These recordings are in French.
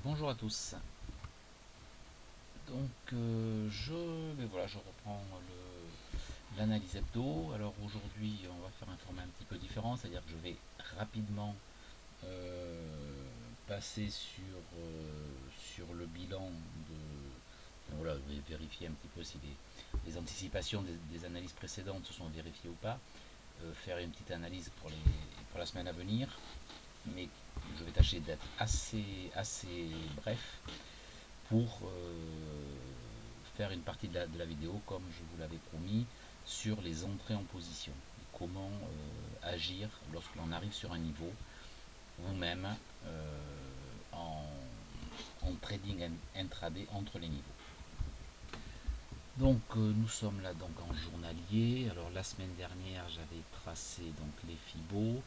Bonjour à tous. Donc voilà, je reprends l'analyse hebdo. Alors aujourd'hui, on va faire un format un petit peu différent, c'est-à-dire que je vais rapidement passer sur le bilan de. Enfin, voilà, je vais vérifier un petit peu si les anticipations des analyses précédentes se sont vérifiées ou pas. Faire une petite analyse pour la semaine à venir, mais je vais tâcher d'être assez bref pour faire une partie de la vidéo, comme je vous l'avais promis, sur les entrées en position. Comment agir lorsque l'on arrive sur un niveau, vous-même, en, en trading intraday entre les niveaux. Donc nous sommes là donc en journalier. Alors la semaine dernière j'avais tracé donc les Fibos.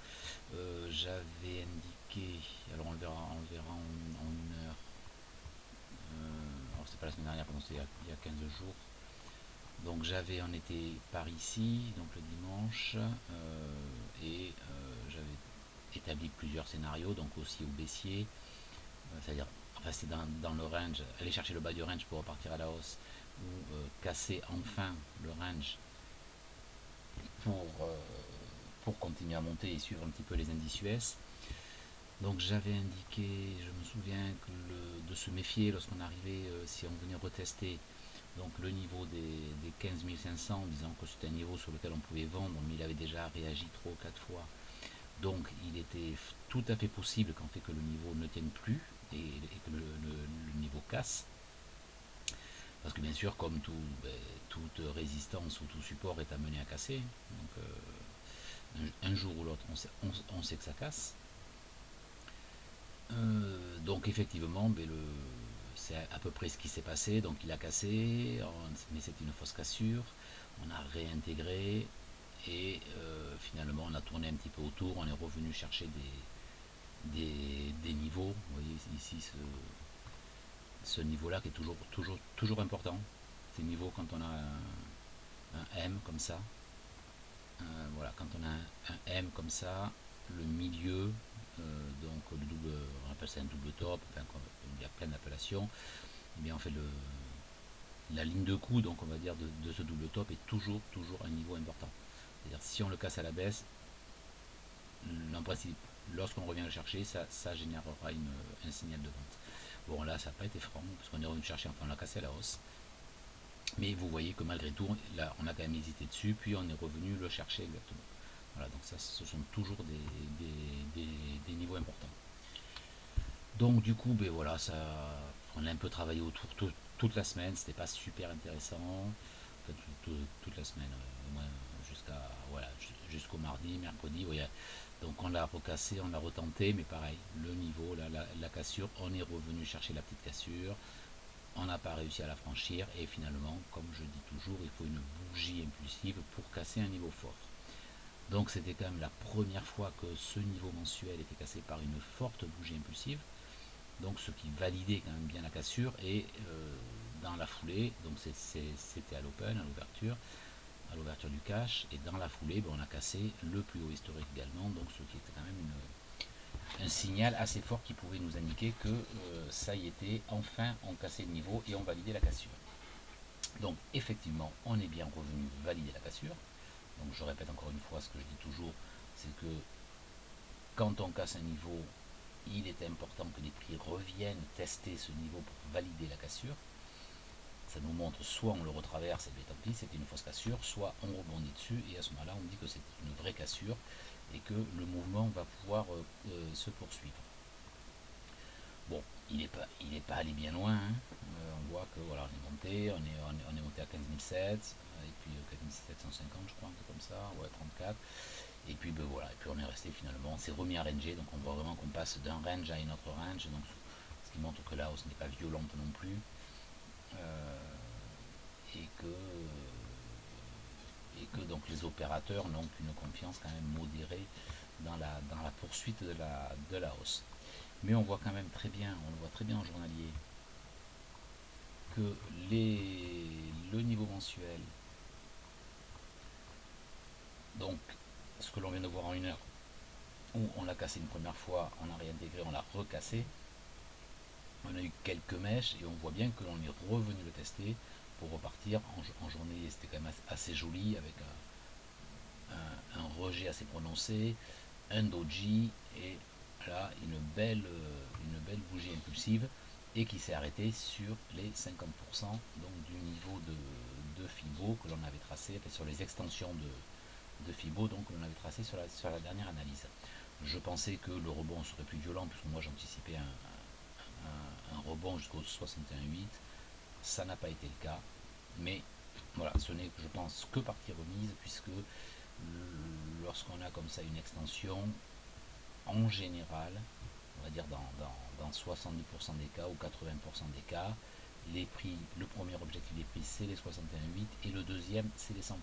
J'avais indiqué, alors on le verra en une heure. Alors c'est pas la semaine dernière, pardon, c'est il y a 15 jours. Donc on était par ici, donc le dimanche, j'avais établi plusieurs scénarios, donc aussi au baissier, c'est-à-dire rester dans le range, aller chercher le bas du range pour repartir à la hausse, ou casser enfin le range pour, euh, pour continuer à monter et suivre un petit peu les indices US. Donc j'avais indiqué, je me souviens, de se méfier lorsqu'on arrivait, si on venait retester donc le niveau des 15 500, disant que c'était un niveau sur lequel on pouvait vendre, mais il avait déjà réagi 3 ou 4 fois. Donc il était tout à fait possible qu'en fait que le niveau ne tienne plus et que le niveau casse. Parce que bien sûr, comme toute résistance ou tout support est amené à casser, donc un jour ou l'autre, on sait que ça casse. Donc effectivement, c'est à peu près ce qui s'est passé. Donc il a cassé, mais c'était une fausse cassure. On a réintégré et finalement on a tourné un petit peu autour. On est revenu chercher des niveaux. Vous voyez ici ce niveau-là qui est toujours important. Ces niveaux quand on a un M comme ça. Voilà, quand on a un M comme ça, le milieu, donc le double, on appelle ça un double top, enfin, il y a plein d'appellations, et bien en fait la ligne de coup, donc on va dire de ce double top est toujours un niveau important. C'est-à-dire si on le casse à la baisse, en principe, lorsqu'on revient le chercher, ça générera un signal de vente. Bon là ça n'a pas été franc, parce qu'on est revenu le chercher, enfin on l'a cassé à la hausse. Mais vous voyez que malgré tout, là on a quand même hésité dessus, puis on est revenu le chercher exactement. Voilà, donc ça ce sont toujours des niveaux importants. Donc du coup, ben voilà, on a un peu travaillé autour toute la semaine, c'était pas super intéressant, enfin, toute la semaine, au moins jusqu'au mardi, mercredi, ouais. Donc on l'a recassé, on l'a retenté, mais pareil, le niveau, la cassure, on est revenu chercher la petite cassure, on n'a pas réussi à la franchir, et finalement, comme je dis toujours, il faut une bougie impulsive pour casser un niveau fort. Donc c'était quand même la première fois que ce niveau mensuel était cassé par une forte bougie impulsive, donc ce qui validait quand même bien la cassure, et dans la foulée, donc c'était à l'open, à l'ouverture du cash, et dans la foulée, on a cassé le plus haut historique également, donc ce qui était quand même un signal assez fort qui pouvait nous indiquer que ça y était, enfin on cassait le niveau et on validait la cassure. Donc effectivement, on est bien revenu valider la cassure. Donc je répète encore une fois ce que je dis toujours, c'est que quand on casse un niveau, il est important que les prix reviennent tester ce niveau pour valider la cassure. Ça nous montre soit on le retraverse et bien tant pis, c'était une fausse cassure, soit on rebondit dessus et à ce moment-là on dit que c'est une vraie cassure et que le mouvement va pouvoir se poursuivre. Bon, il n'est pas allé bien loin, hein. On voit que voilà, on est monté à 15 700, et puis 15 750 je crois, un truc comme ça, ouais 34. Et puis ben voilà, et puis on est resté finalement, on s'est remis à ranger, donc on voit vraiment qu'on passe d'un range à un autre range, donc ce qui montre que la hausse n'est pas violente non plus, et que donc les opérateurs n'ont qu'une confiance quand même modérée dans la poursuite de la hausse. Mais on voit quand même très bien, on le voit très bien en journalier, que le niveau mensuel, donc ce que l'on vient de voir en une heure, où on l'a cassé une première fois, on a réintégré, on l'a recassé, On a eu quelques mèches et on voit bien que l'on est revenu le tester pour repartir en journée. C'était quand même assez joli avec un rejet assez prononcé, un doji et là une belle bougie impulsive et qui s'est arrêtée sur les 50% donc du niveau de Fibo que l'on avait tracé, sur les extensions de Fibo donc que l'on avait tracé sur la dernière analyse. Je pensais que le rebond serait plus violent puisque moi j'anticipais un rebond jusqu'au 61,8. Ça n'a pas été le cas, mais voilà, ce n'est, je pense, que partie remise puisque lorsqu'on a comme ça une extension, en général, on va dire dans 70% des cas ou 80% des cas, les prix, le premier objectif des prix c'est les 61,8 et le deuxième c'est les 100%.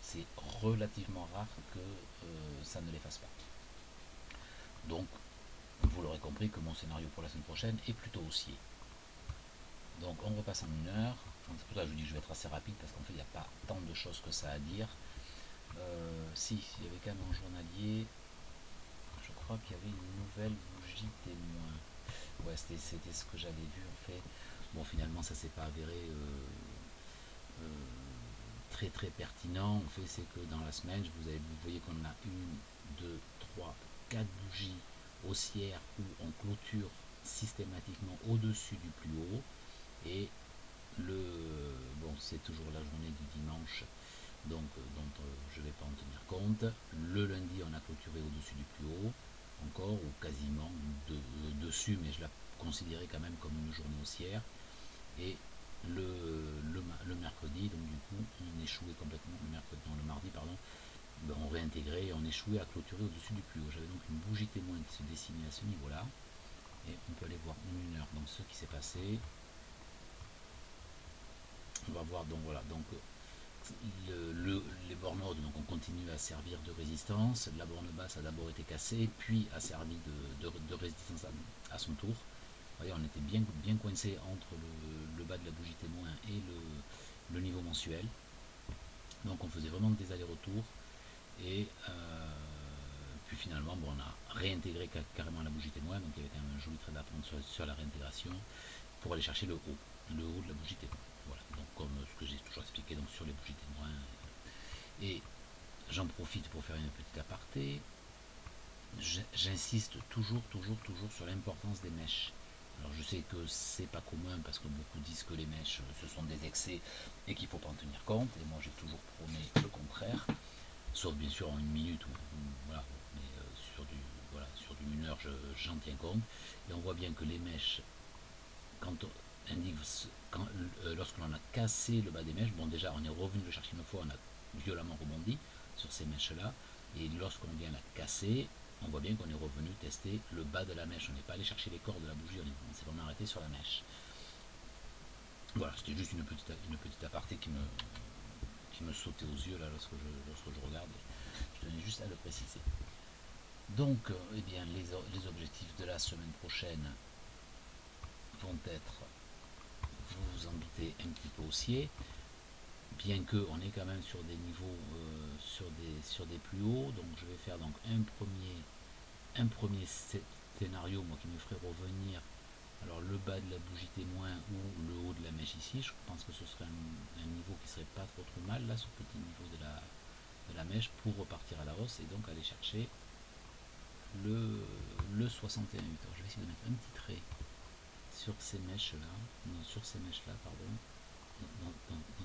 C'est relativement rare que ça ne les fasse pas. Donc vous l'aurez compris que mon scénario pour la semaine prochaine est plutôt haussier. Donc on repasse en 1 heure. C'est pour ça que je vous dis que je vais être assez rapide parce qu'en fait il n'y a pas tant de choses que ça à dire. Si, il y avait quand même un journalier, je crois qu'il y avait une nouvelle bougie témoin. Ouais, c'était ce que j'avais vu en fait. Bon, finalement, ça s'est pas avéré très très pertinent. En fait, c'est que dans la semaine, vous voyez qu'on a 4 bougies haussières où on clôture systématiquement au-dessus du plus haut. Et bon, c'est toujours la journée du dimanche, donc dont je ne vais pas en tenir compte. Le lundi, on a clôturé au-dessus du plus haut, encore, ou quasiment dessus, mais je la considérais quand même comme une journée haussière. Et le mercredi, donc du coup, on échouait complètement, le mardi, pardon, ben, on réintégrait et on échouait à clôturer au-dessus du plus haut. J'avais donc une bougie témoin qui se dessinait à ce niveau-là, et on peut aller voir en 1 heure donc ce qui s'est passé. On va voir donc voilà, donc les bornes hautes, donc on continue à servir de résistance. La borne basse a d'abord été cassée, puis a servi de résistance à son tour. Vous voyez, on était bien coincé entre le bas de la bougie témoin et le niveau mensuel. Donc on faisait vraiment des allers-retours. Et puis finalement, bon, on a réintégré carrément la bougie témoin. Donc il y avait quand même un joli trait d'apprendre sur la réintégration pour aller chercher le haut de la bougie témoin. Voilà, donc comme ce que j'ai toujours expliqué donc sur les bougies témoins. Et j'en profite pour faire une petite aparté. J'insiste toujours sur l'importance des mèches. Alors je sais que c'est pas commun parce que beaucoup disent que les mèches ce sont des excès et qu'il ne faut pas en tenir compte. Et moi j'ai toujours prôné le contraire, sauf bien sûr en 1 minute voilà, mais sur du 1 heure j'en tiens compte. Et on voit bien que les mèches, quand on indique lorsque l'on a cassé le bas des mèches, bon déjà on est revenu le chercher une fois, on a violemment rebondi sur ces mèches là, et lorsqu'on vient la casser, on voit bien qu'on est revenu tester le bas de la mèche. On n'est pas allé chercher les cordes de la bougie, on s'est vraiment arrêté sur la mèche. Voilà, c'était juste une petite aparté qui me sautait aux yeux là lorsque je regarde. Je tenais juste à le préciser. Donc, eh bien, les objectifs de la semaine prochaine vont être, vous vous en doutez, un petit peu haussiers, bien qu'on est quand même sur des niveaux, sur des plus hauts. Donc je vais faire donc un premier scénario moi, qui me ferait revenir alors le bas de la bougie témoin ou le haut de la mèche ici. Je pense que ce serait un niveau qui serait pas trop mal là, ce petit niveau de la mèche, pour repartir à la hausse et donc aller chercher le 61,8. Alors je vais essayer de mettre un petit trait sur ces mèches là, non, sur ces mèches là, pardon, dont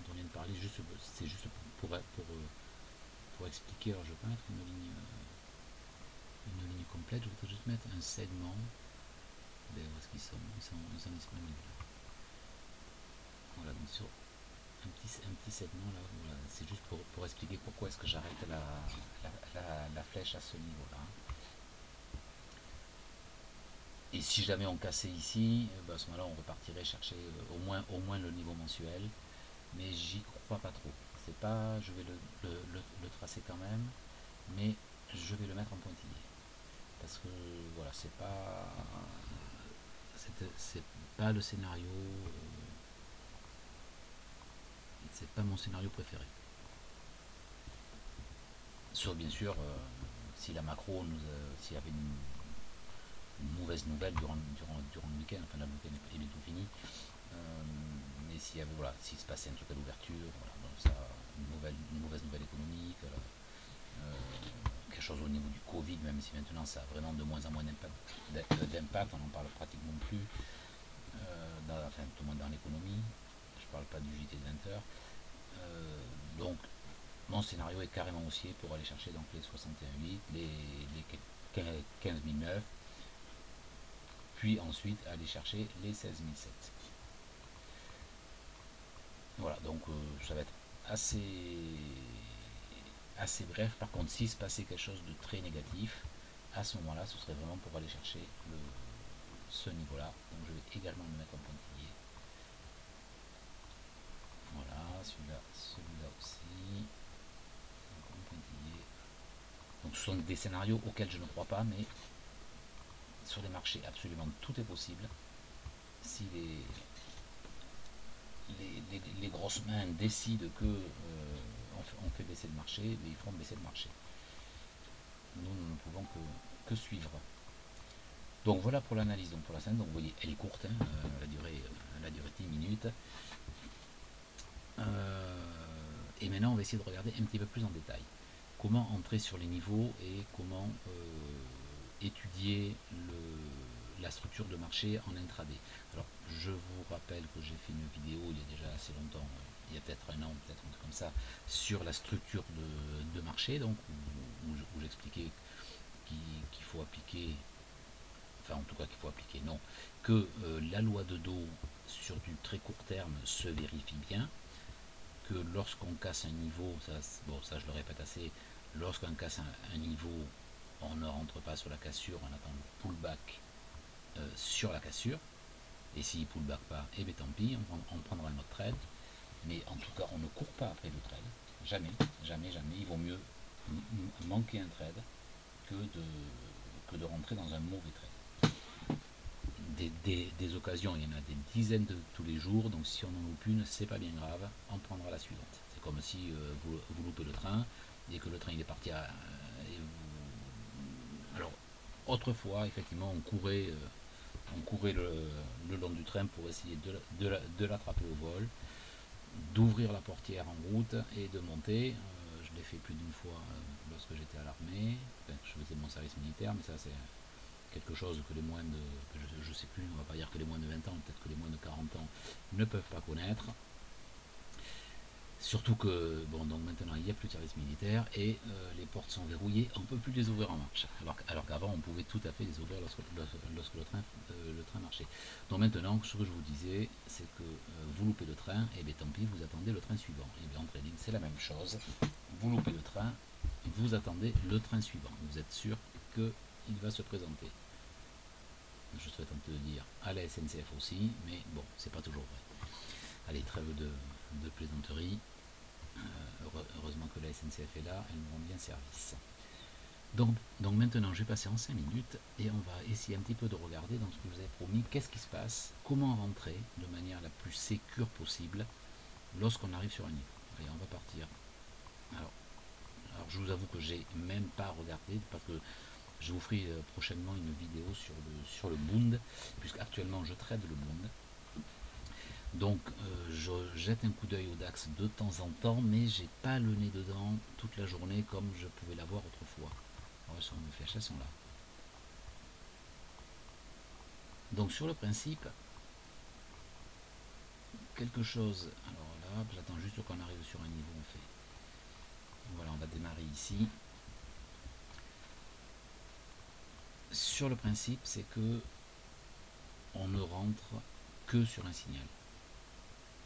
on vient de parler. C'est juste pour expliquer. Alors je vais pas mettre une ligne complète, je vais juste mettre un segment. Où est-ce qu'ils sont disponibles. Voilà, donc sur un petit segment là, voilà, c'est juste pour expliquer pourquoi est-ce que j'arrête la flèche à ce niveau là. Et si jamais on cassait ici, à ce moment-là on repartirait chercher au moins le niveau mensuel, mais j'y crois pas trop. C'est pas, je vais le tracer quand même, mais je vais le mettre en pointillé parce que voilà, c'est pas le scénario, c'est pas mon scénario préféré. Sauf bien sûr si la macro s'il y avait une mauvaise nouvelle durant le week-end, enfin le week-end s'il y avait, voilà, s'il se passait un truc à l'ouverture, voilà, donc ça, une mauvaise nouvelle économique, quelque chose au niveau du Covid, même si maintenant ça a vraiment de moins en moins d'impact, on n'en parle pratiquement plus, enfin tout le monde dans l'économie, je parle pas du JT de 20h. Donc mon scénario est carrément haussier pour aller chercher donc les 61,8, les 15 009, puis ensuite aller chercher les 16 007. Voilà, donc ça va être assez bref. Par contre, s'il se passait quelque chose de très négatif, à ce moment-là, ce serait vraiment pour aller chercher ce niveau-là. Donc je vais également le mettre en pointillé. Voilà, celui-là aussi. Encore en pointillé. Donc ce sont des scénarios auxquels je ne crois pas, mais sur les marchés, absolument tout est possible. Si les grosses mains décident que on fait baisser le marché, mais ils feront baisser le marché. Nous ne pouvons que suivre. Donc voilà pour l'analyse. Donc pour la scène, donc vous voyez, elle est courte, hein, elle a duré 10 minutes. Et maintenant, on va essayer de regarder un petit peu plus en détail. Comment entrer sur les niveaux et comment étudier la structure de marché en intraday. Alors, je vous rappelle que j'ai fait une vidéo il y a déjà assez longtemps, il y a peut-être un an, peut-être un truc comme ça, sur la structure de marché, donc où j'expliquais qu'il faut appliquer, enfin en tout cas qu'il faut appliquer, non, que la loi de dos sur du très court terme se vérifie bien, que lorsqu'on casse un niveau, ça je le répète assez, lorsqu'on casse un niveau, on ne rentre pas sur la cassure, on attend le pullback sur la cassure, et s'il pullback pas, eh bien tant pis, on prendra un autre trade, mais en tout cas on ne court pas après le trade, jamais, jamais, jamais, il vaut mieux manquer un trade que de rentrer dans un mauvais trade. Des occasions, il y en a des dizaines tous les jours, donc si on en loupe une, c'est pas bien grave, on prendra la suivante. C'est comme si vous loupez le train et que le train il est parti alors autrefois effectivement on courait le long du train pour essayer de l'attraper au vol, d'ouvrir la portière en route et de monter. Je l'ai fait plus d'une fois lorsque j'étais à l'armée, enfin, je faisais mon service militaire, mais ça c'est quelque chose que les moins de, je sais plus, on va pas dire que les moins de 20 ans, peut-être que les moins de 40 ans ne peuvent pas connaître. Surtout que, bon, donc maintenant il n'y a plus de service militaire et les portes sont verrouillées, on ne peut plus les ouvrir en marche. Alors qu'avant on pouvait tout à fait les ouvrir lorsque le train marchait. Donc maintenant, ce que je vous disais, c'est que vous loupez le train, et bien tant pis, vous attendez le train suivant. Et bien en trading, c'est la même chose. Vous loupez le train, vous attendez le train suivant. Vous êtes sûr qu'il va se présenter. Je serais tenté de dire à la SNCF aussi, mais bon, c'est pas toujours vrai. Allez, trêve de plaisanterie. Heureusement que la SNCF est là, elle nous rend bien service. Donc maintenant, je vais passer en 5 minutes et on va essayer un petit peu de regarder dans ce que je vous avais promis, qu'est-ce qui se passe, comment rentrer de manière la plus sécure possible lorsqu'on arrive sur un niveau. Allez, on va partir. Alors je vous avoue que j'ai même pas regardé parce que je vous ferai prochainement une vidéo sur le Bund, puisqu'actuellement je trade le Bund. Donc je jette un coup d'œil au DAX de temps en temps, mais j'ai pas le nez dedans toute la journée comme je pouvais l'avoir autrefois. Alors, sur mes flèches, elles sont là. Donc sur le principe, quelque chose. Alors là, j'attends juste qu'on arrive sur un niveau, on fait. Voilà, on va démarrer ici. Sur le principe, c'est que on ne rentre que sur un signal.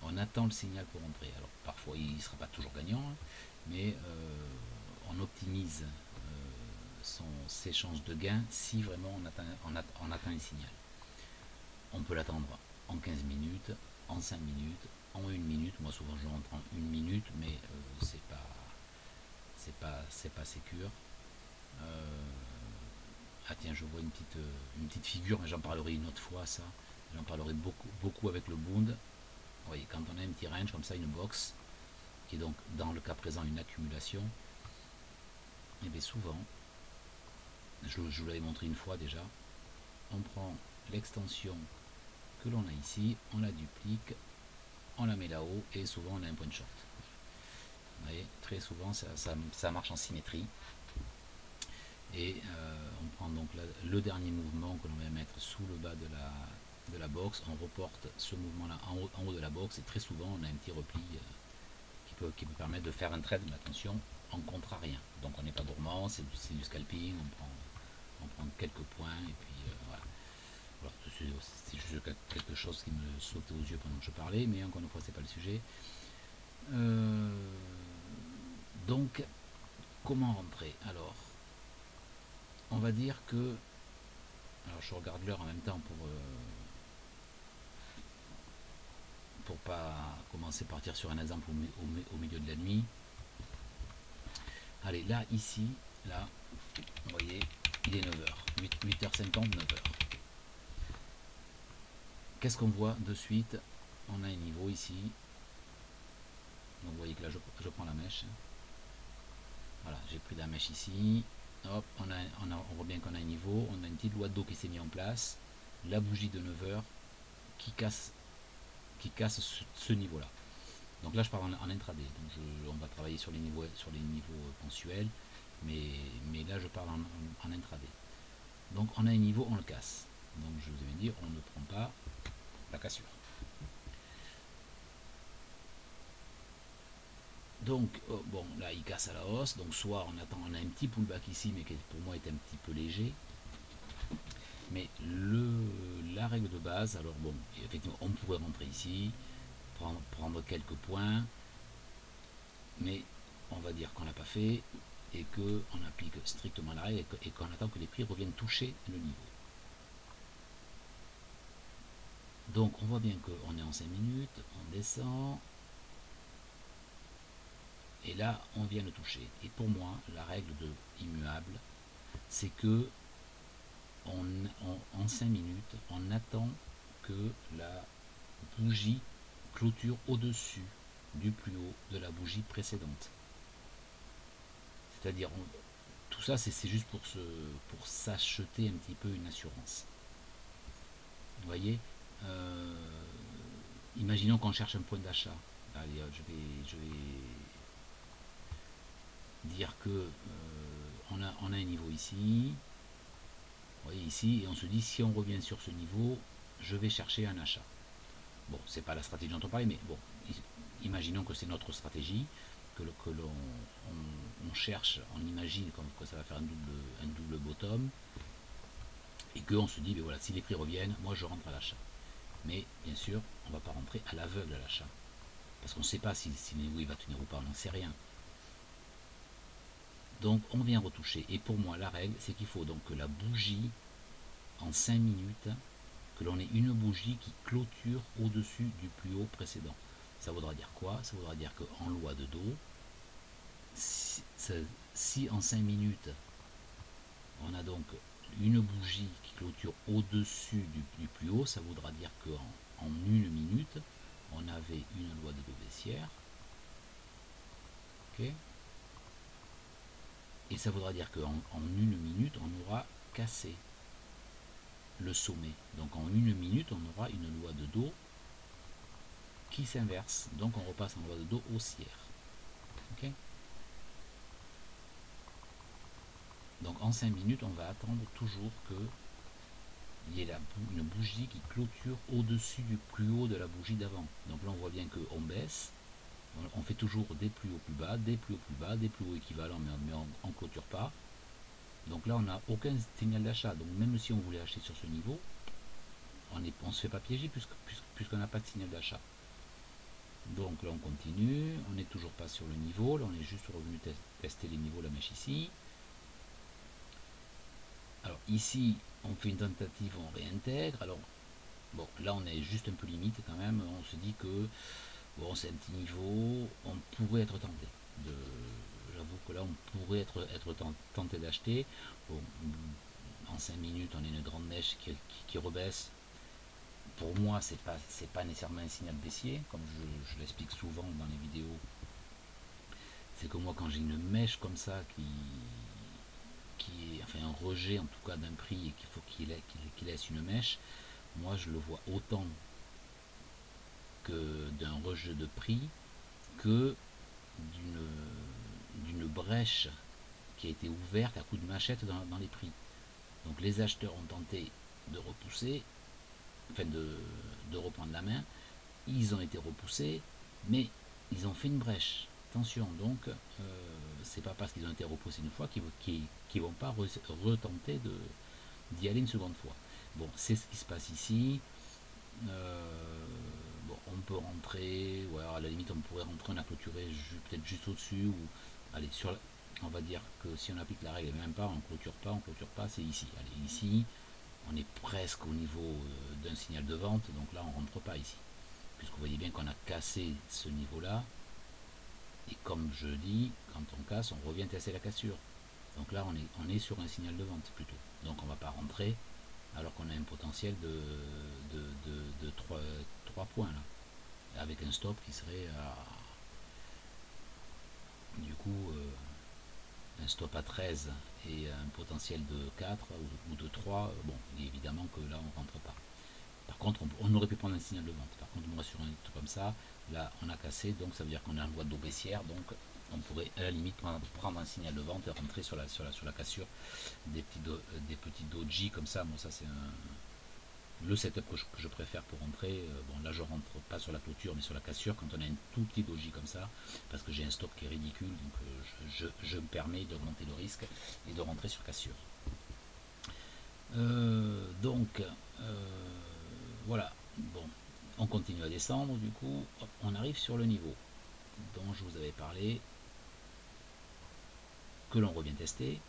On attend le signal pour entrer. Alors parfois il ne sera pas toujours gagnant, hein, mais on optimise ses chances de gain si vraiment on atteint les signaux. On peut l'attendre en 15 minutes, en 5 minutes, en 1 minute. Moi souvent je rentre en 1 minute, mais c'est pas sécure. Ah tiens, je vois une petite figure, mais j'en parlerai une autre fois, ça. J'en parlerai beaucoup avec le Bund. Vous voyez, quand on a un petit range comme ça, une box, qui est donc dans le cas présent une accumulation, et bien souvent, je vous l'avais montré une fois déjà, on prend l'extension que l'on a ici, on la duplique, on la met là-haut, et souvent on a un point de short. Vous voyez, très souvent ça marche en symétrie. Et on prend donc le dernier mouvement que l'on va mettre sous le bas de la box, on reporte ce mouvement là en haut de la box, et très souvent on a un petit repli qui peut permettre de faire un trade, mais attention, on ne comptera rien. Donc on n'est pas gourmand, c'est du scalping, on prend quelques points, et puis voilà. Voilà, c'est juste quelque chose qui me sautait aux yeux pendant que je parlais, mais encore une fois, c'est pas le sujet. Donc, comment rentrer? Alors, on va dire que... Alors, je regarde l'heure en même temps pour pas commencer par partir sur un exemple au milieu de la nuit. Allez, là, ici, là, vous voyez, il est 9h, 8h50, 9h. Qu'est-ce qu'on voit de suite? On a un niveau ici. Donc vous voyez que là, je prends la mèche. Voilà, j'ai pris la mèche ici. Hop, on voit bien qu'on a un niveau. On a une petite loi d'eau qui s'est mise en place. La bougie de 9h qui casse ce niveau-là. Donc là, je parle en intraday. Donc on va travailler sur les niveaux mensuels. Mais là, je parle en intraday. Donc on a un niveau, on le casse. Donc je vous avais dit, on ne prend pas la cassure. Donc bon, là il casse à la hausse, donc soit on a un petit pullback ici, mais qui pour moi est un petit peu léger. Mais la règle de base, alors bon, effectivement on pourrait rentrer ici, prendre quelques points, mais on va dire qu'on l'a pas fait, et qu'on applique strictement la règle, et qu'on attend que les prix reviennent toucher le niveau. Donc on voit bien qu'on est en 5 minutes, on descend, et là on vient le toucher. Et pour moi, la règle de immuable, c'est que en 5 minutes, on attend que la bougie clôture au-dessus du plus haut de la bougie précédente. C'est-à-dire, tout ça, c'est juste pour s'acheter un petit peu une assurance. Vous voyez, imaginons qu'on cherche un point d'achat. Allez, je vais dire que on a un niveau ici. Vous voyez ici, et on se dit, si on revient sur ce niveau, je vais chercher un achat. Bon, c'est pas la stratégie dont on parlait, mais bon, imaginons que c'est notre stratégie, que l'on cherche, on imagine que ça va faire un double bottom, et qu'on se dit, ben voilà, si les prix reviennent, moi je rentre à l'achat. Mais bien sûr, on ne va pas rentrer à l'aveugle à l'achat, parce qu'on ne sait pas si le niveau il va tenir ou pas, on n'en sait rien. Donc on vient retoucher, et pour moi la règle, c'est qu'il faut donc que la bougie, en 5 minutes, que l'on ait une bougie qui clôture au-dessus du plus haut précédent. Ça voudra dire quoi? Ça voudra dire qu'en loi de dos, si en 5 minutes, on a donc une bougie qui clôture au-dessus du plus haut, ça voudra dire qu'en une minute, on avait une loi de dos baissière. Okay, et ça voudra dire qu'en une minute, on aura cassé le sommet. Donc en une minute, on aura une loi de dos qui s'inverse. Donc on repasse en loi de dos haussière. Okay, donc en 5 minutes, on va attendre toujours qu'il y ait une bougie qui clôture au-dessus du plus haut de la bougie d'avant. Donc là, on voit bien qu'on baisse. On fait toujours des plus hauts plus bas, des plus hauts plus bas, des plus hauts équivalents, mais on ne clôture pas. Donc là, on n'a aucun signal d'achat. Donc même si on voulait acheter sur ce niveau, on ne se fait pas piéger puisqu'on n'a pas de signal d'achat. Donc là, on continue. On n'est toujours pas sur le niveau. Là, on est juste revenu tester les niveaux, la mèche ici. Alors ici, on fait une tentative, on réintègre. Alors bon, là, on est juste un peu limite quand même. On se dit que bon, c'est un petit niveau, on pourrait être tenté. J'avoue que là, on pourrait être tenté d'acheter. Bon, en 5 minutes, on a une grande mèche qui rebaisse. Pour moi, c'est pas nécessairement un signal baissier, comme je l'explique souvent dans les vidéos. C'est que moi, quand j'ai une mèche comme ça qui est, enfin un rejet en tout cas d'un prix, et qu'il faut qu'il laisse une mèche, moi je le vois autant d'un rejet de prix que d'une brèche qui a été ouverte à coup de machette dans les prix. Donc les acheteurs ont tenté de repousser, enfin de reprendre la main, ils ont été repoussés, mais ils ont fait une brèche. Attention, donc c'est pas parce qu'ils ont été repoussés une fois qu'ils vont pas retenter d'y aller une seconde fois. Bon, c'est ce qui se passe ici. Bon, on peut rentrer, ou alors à la limite on pourrait rentrer, on a clôturé peut-être juste au-dessus, ou allez, on va dire que si on applique la règle, même pas, on clôture pas, c'est ici. Allez, ici, on est presque au niveau d'un signal de vente, donc là on rentre pas ici. Puisque vous voyez bien qu'on a cassé ce niveau-là, et comme je dis, quand on casse, on revient tester la cassure. Donc là on est sur un signal de vente plutôt. Donc on ne va pas rentrer alors qu'on a un potentiel de 3 points là, avec un stop qui serait à, du coup un stop à 13 et un potentiel de 4 ou de 3. Bon, évidemment que là on rentre pas. Par contre on aurait pu prendre un signal de vente. Par contre moi sur un truc comme ça, là on a cassé, donc ça veut dire qu'on a un boîte d'eau baissière, donc on pourrait à la limite prendre un signal de vente et rentrer sur la cassure des petits doji comme ça. Moi ça c'est le setup que je préfère pour rentrer. Bon là je rentre pas sur la clôture mais sur la cassure quand on a un tout petit doji comme ça, parce que j'ai un stop qui est ridicule, donc je me permets d'augmenter le risque et de rentrer sur cassure. Donc voilà, bon, on continue à descendre, du coup hop, on arrive sur le niveau dont je vous avais parlé, que l'on revient tester.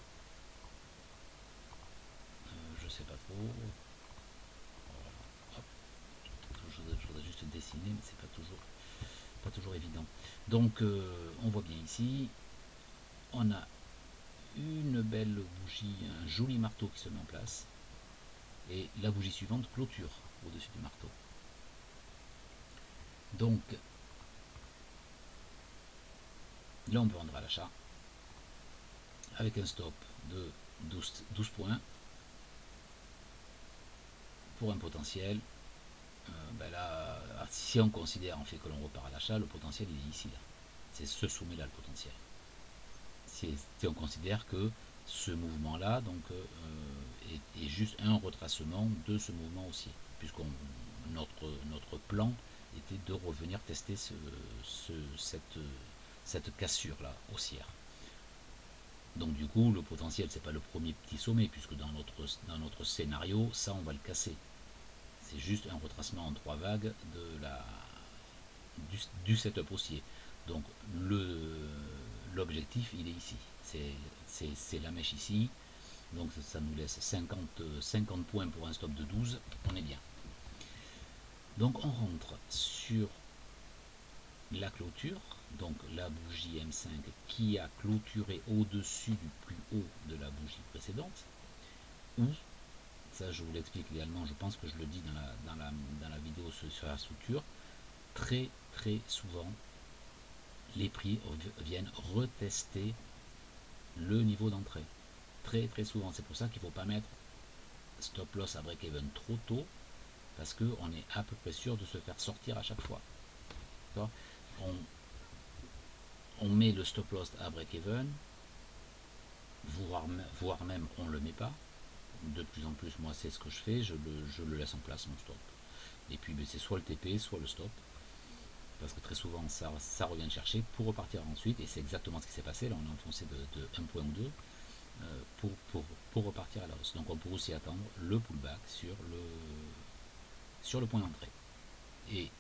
Je sais pas trop. Voilà, hop. Je voudrais juste dessiner, mais c'est pas toujours évident. Donc on voit bien ici, on a une belle bougie, un joli marteau qui se met en place, et la bougie suivante clôture au-dessus du marteau. Donc là on peut rentrer à l'achat avec un stop de 12 points pour un potentiel. Ben là, si on considère en fait que l'on repart à l'achat, le potentiel il est ici là. C'est ce sommet là le potentiel. Si on considère que ce mouvement là donc est juste un retracement de ce mouvement haussier, puisque notre plan était de revenir tester cette cassure là haussière. Donc du coup le potentiel c'est pas le premier petit sommet, puisque dans notre scénario ça on va le casser. C'est juste un retracement en 3 vagues du setup haussier. Donc l'objectif il est ici, c'est la mèche ici, donc ça nous laisse 50 points pour un stop de 12, on est bien. Donc on rentre sur la clôture, donc la bougie M5 qui a clôturé au-dessus du plus haut de la bougie précédente, ou, ça je vous l'explique également, je pense que je le dis dans la vidéo sur la structure, très souvent les prix viennent retester le niveau d'entrée. Très souvent, c'est pour ça qu'il ne faut pas mettre stop loss à break-even trop tôt, parce qu'on est à peu près sûr de se faire sortir à chaque fois. On met le stop loss à break-even, voire même on ne le met pas. De plus en plus, moi c'est ce que je fais, je le laisse en place mon stop. Et puis c'est soit le TP, soit le stop, parce que très souvent ça revient chercher pour repartir ensuite, et c'est exactement ce qui s'est passé. Là on a enfoncé de 1 point ou 2 pour repartir à la hausse. Donc on peut aussi attendre le pullback sur le point d'entrée. Et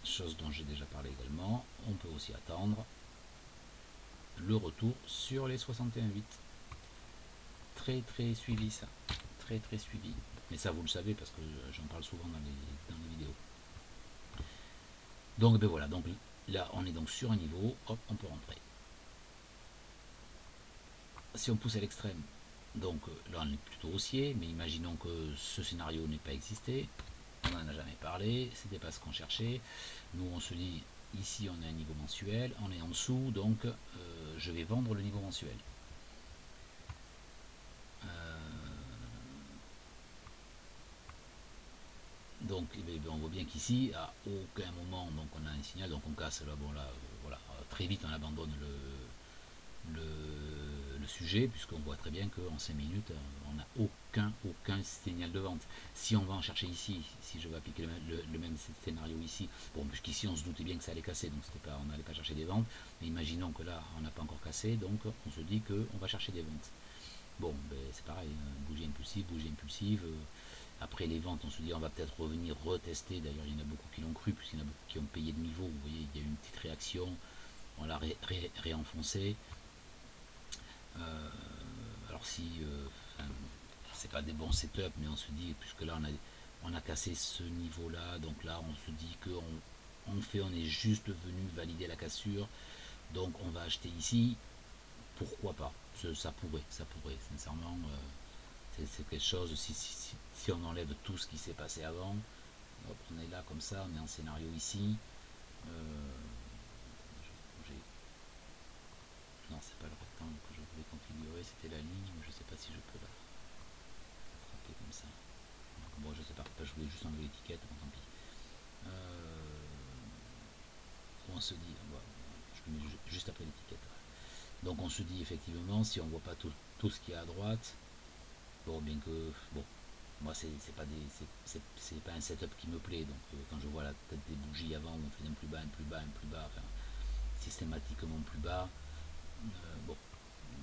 chose dont j'ai déjà parlé également, on peut aussi attendre le retour sur les 61,8. Très suivi ça, très suivi. Mais ça vous le savez parce que j'en parle souvent dans les vidéos. Donc ben voilà, donc là on est donc sur un niveau, hop, on peut rentrer. Si on pousse à l'extrême, donc là on est plutôt haussier, mais imaginons que ce scénario n'ait pas existé, on n'en a jamais parlé, c'était pas ce qu'on cherchait. Nous on se dit, ici on a un niveau mensuel, on est en dessous, donc je vais vendre le niveau mensuel. Donc donc on voit bien qu'ici, à aucun moment donc on a un signal, donc on casse là, bon là, voilà, très vite on abandonne le sujet, puisqu'on voit très bien qu'en 5 minutes, on n'a aucun signal de vente. Si on va en chercher ici, si je vais appliquer le même scénario ici, bon, puisqu'ici on se doutait bien que ça allait casser, donc on n'allait pas chercher des ventes, mais imaginons que là on n'a pas encore cassé, donc on se dit qu'on va chercher des ventes. Bon, ben, c'est pareil, bougie impulsive. Après les ventes, on se dit on va peut-être revenir retester. D'ailleurs, il y en a beaucoup qui l'ont cru, puisqu'il y en a beaucoup qui ont payé de niveau. Vous voyez, il y a eu une petite réaction, on l'a réenfoncé. Alors si c'est pas des bons setups, mais on se dit, puisque là on a cassé ce niveau-là, donc là on se dit on est juste venu valider la cassure, donc on va acheter ici. Pourquoi pas? Ça pourrait, sincèrement, c'est quelque chose, si on enlève tout ce qui s'est passé avant, hop, on est là comme ça, on est en scénario ici, non, c'est pas le rectangle que je voulais configurer, c'était la ligne, mais je sais pas si je peux la attraper comme ça. Bon, je sais pas, je voulais juste enlever l'étiquette, bon tant pis. On se dit, je le mets juste après l'étiquette. Donc on se dit effectivement, si on voit pas tout ce qu'il y a à droite, bon, bien que, bon, moi c'est pas un setup qui me plaît, donc quand je vois la tête des bougies avant, où on fait un plus bas, un plus bas, un plus bas, enfin systématiquement plus bas, bon,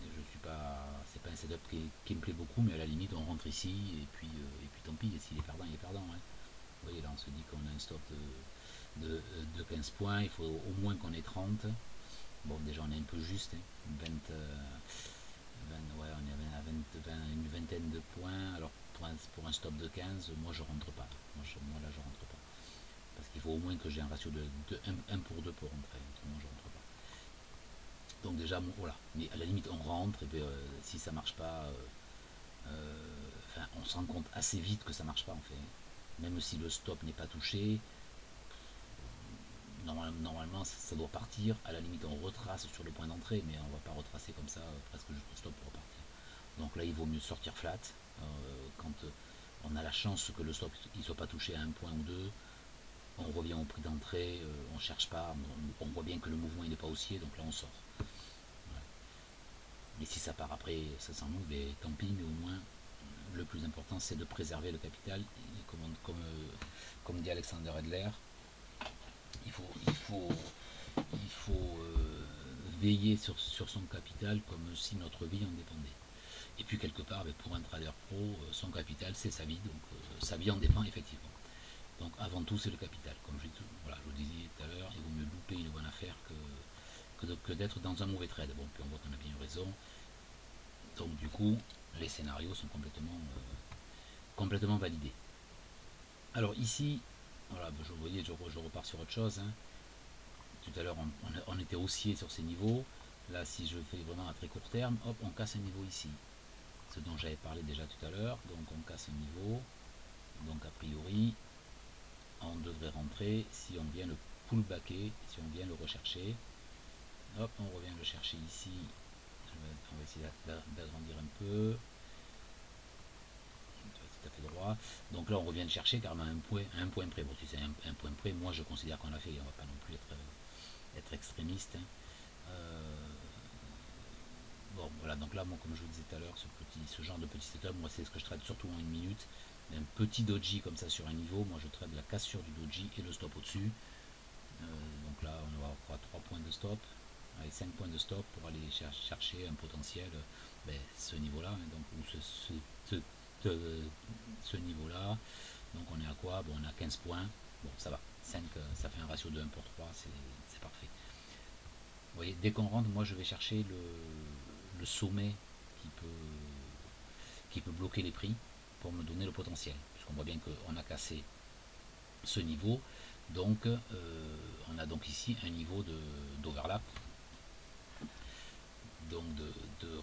je suis pas, c'est pas un setup qui me plaît beaucoup, mais à la limite on rentre ici et puis tant pis, s'il est perdant, il est perdant. Hein. Vous voyez là, on se dit qu'on a un stop de 15 points, il faut au moins qu'on ait 30. Bon, déjà on est un peu juste, hein, 20, ouais, on est à une vingtaine de points. Alors pour un stop de 15, moi je rentre pas. Moi là je rentre pas. Parce qu'il faut au moins que j'ai un ratio de 1 pour 2 pour rentrer, autrement je rentre pas. Donc déjà, bon, voilà. Mais à la limite, on rentre, et puis, si ça marche pas, on se rend compte assez vite que ça marche pas en fait. Même si le stop n'est pas touché, normalement ça doit partir. À la limite, on retrace sur le point d'entrée, mais on va pas retracer comme ça presque jusqu'au stop pour repartir. Donc là, il vaut mieux sortir flat. Quand on a la chance que le stop ne soit pas touché à un point ou deux, on revient au prix d'entrée, on cherche pas, on voit bien que le mouvement n'est pas haussier, donc là on sort. Voilà. Mais si ça part après, ça s'en nous, mais tant pis, mais au moins le plus important c'est de préserver le capital. Et comme dit Alexander Adler, il faut veiller sur son capital comme si notre vie en dépendait. Et puis quelque part, pour un trader pro, son capital c'est sa vie, donc sa vie en dépend effectivement. Donc avant tout c'est le capital. Comme voilà, je vous disais tout à l'heure, il vaut mieux louper une bonne affaire que d'être dans un mauvais trade. Bon, puis on voit qu'on a bien eu raison. Donc du coup, les scénarios sont complètement validés. Alors ici, voilà, vous voyez, je repars sur autre chose. Hein. Tout à l'heure, on était haussier sur ces niveaux. Là, si je fais vraiment à très court terme, hop, on casse un niveau ici. Ce dont j'avais parlé déjà tout à l'heure. Donc on casse un niveau. Donc a priori, on devrait rentrer si on vient le pullbacker, si on vient le rechercher. Hop, on revient le chercher ici. On va essayer d'agrandir un peu. Tout à fait droit. Donc là, on revient le chercher carrément à un point près. Bon, si c'est un point près, moi je considère qu'on l'a fait. On va pas non plus être extrémiste. Hein. Bon, voilà, donc là, moi, comme je vous disais tout à l'heure, ce genre de petit setup, moi, c'est ce que je trade surtout en une minute. Un petit doji comme ça sur un niveau, moi, je trade la cassure du doji et le stop au-dessus. Donc là, on va avoir 3 points de stop, avec 5 points de stop pour aller chercher un potentiel, ce niveau-là, hein, donc, ou ce niveau-là. Donc on est à quoi? Bon, on a 15 points. Bon, ça va. 5, ça fait un ratio de 1 pour 3, c'est parfait. Vous voyez, dès qu'on rentre, moi je vais chercher le sommet qui peut, qui peut bloquer les prix pour me donner le potentiel. Puisqu'on voit bien qu'on a cassé ce niveau. Donc on a donc ici un niveau d'overlap, donc de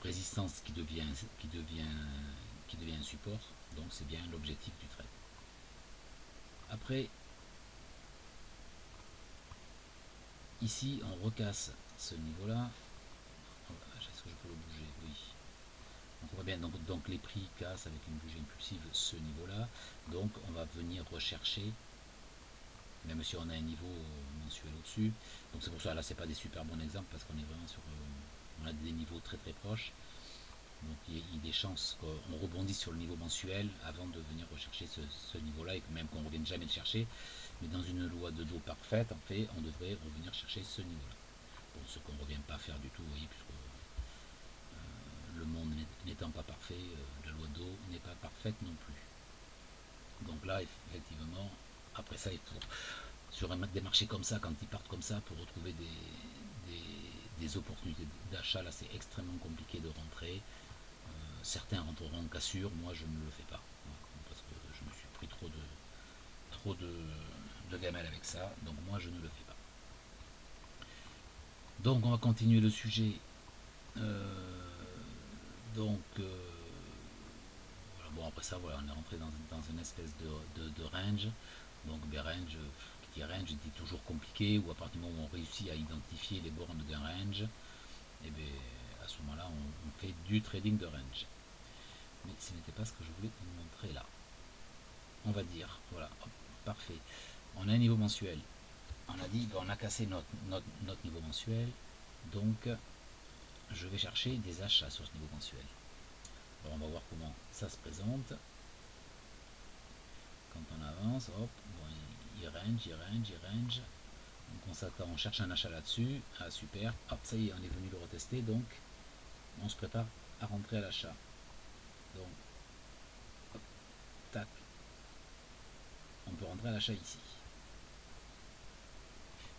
résistance qui devient un support. Donc c'est bien l'objectif du trade. Après, ici on recasse ce niveau là. Est-ce que je peux le bouger? Oui. Donc on voit bien, donc les prix cassent avec une bougie impulsive ce niveau là. Donc on va venir rechercher même si on a un niveau mensuel au-dessus. Donc c'est pour ça, là c'est pas des super bons exemples parce qu'on est vraiment sur, on a des niveaux très très proches. Donc il y a des chances qu'on rebondisse sur le niveau mensuel avant de venir rechercher ce niveau-là, et même qu'on ne revienne jamais le chercher. Mais dans une loi de dos parfaite, en fait, on devrait revenir chercher ce niveau-là. Bon, ce qu'on ne revient pas faire du tout, vous voyez, puisque le monde n'étant pas parfait, la loi de dos n'est pas parfaite non plus. Donc là, effectivement, après ça, il faut, sur des marchés comme ça, quand ils partent comme ça, pour retrouver des opportunités d'achat, là c'est extrêmement compliqué de rentrer. Certains rentreront en cassure, moi je ne le fais pas, parce que je me suis pris trop de gamelles avec ça, donc moi je ne le fais pas. Donc on va continuer le sujet. Euh, donc voilà, bon après ça voilà, on est rentré dans une espèce de range. Donc ben, range, qui dit range dit toujours compliqué, ou à partir du moment où on réussit à identifier les bornes d'un range, et bien à ce moment là on fait du trading de range. Mais ce n'était pas ce que je voulais vous montrer là. On va dire, voilà, hop, parfait. On a un niveau mensuel. On a dit, on a cassé notre niveau mensuel. Donc, je vais chercher des achats sur ce niveau mensuel. Alors, on va voir comment ça se présente. Quand on avance, hop, bon, il range. Donc, on cherche un achat là-dessus. Ah, super. Hop, ça y est, on est venu le retester. Donc, on se prépare à rentrer à l'achat. Donc, hop, tac. On peut rentrer à l'achat ici.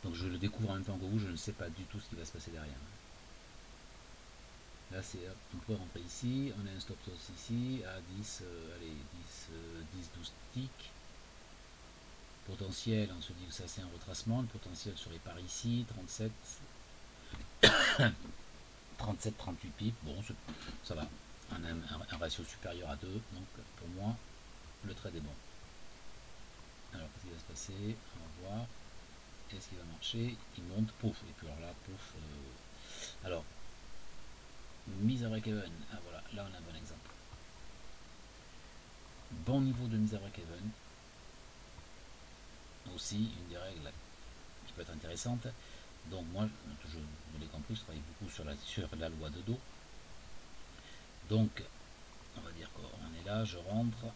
Donc je le découvre en même temps que vous, je ne sais pas du tout ce qui va se passer derrière. Là c'est, on peut rentrer ici, on a un stop loss ici à 10, allez 10, 12 ticks. Potentiel, on se dit que ça c'est un retracement, le potentiel serait par ici, 37, 38 pips, bon ça va, on a un ratio supérieur à 2, donc pour moi le trade est bon. Alors qu'est-ce qui va se passer? On va voir. Est-ce qu'il va marcher? Il monte, pouf, et puis alors là, pouf. Alors, mise à break-even, ah voilà, là on a un bon exemple. Bon niveau de mise à break-even. Aussi, une des règles qui peut être intéressante. Donc moi, vous l'avez compris, je travaille beaucoup sur la loi de dos. Donc, on va dire qu'on est là, je rentre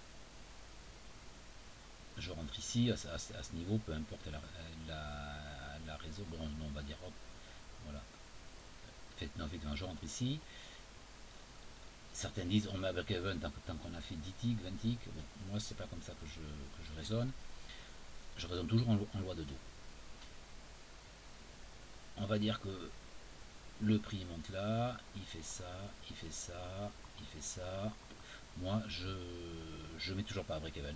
ici, à ce niveau, peu importe la raison. Bon, on va dire, hop, voilà. Effectivement, je rentre ici. Certains disent on met à break-even tant qu'on a fait 10 ticks, 20 ticks. Bon, moi, c'est pas comme ça que je raisonne. Je raisonne toujours en loi de dos. On va dire que le prix monte là, il fait ça, il fait ça, il fait ça. Moi, je mets toujours pas à break-even.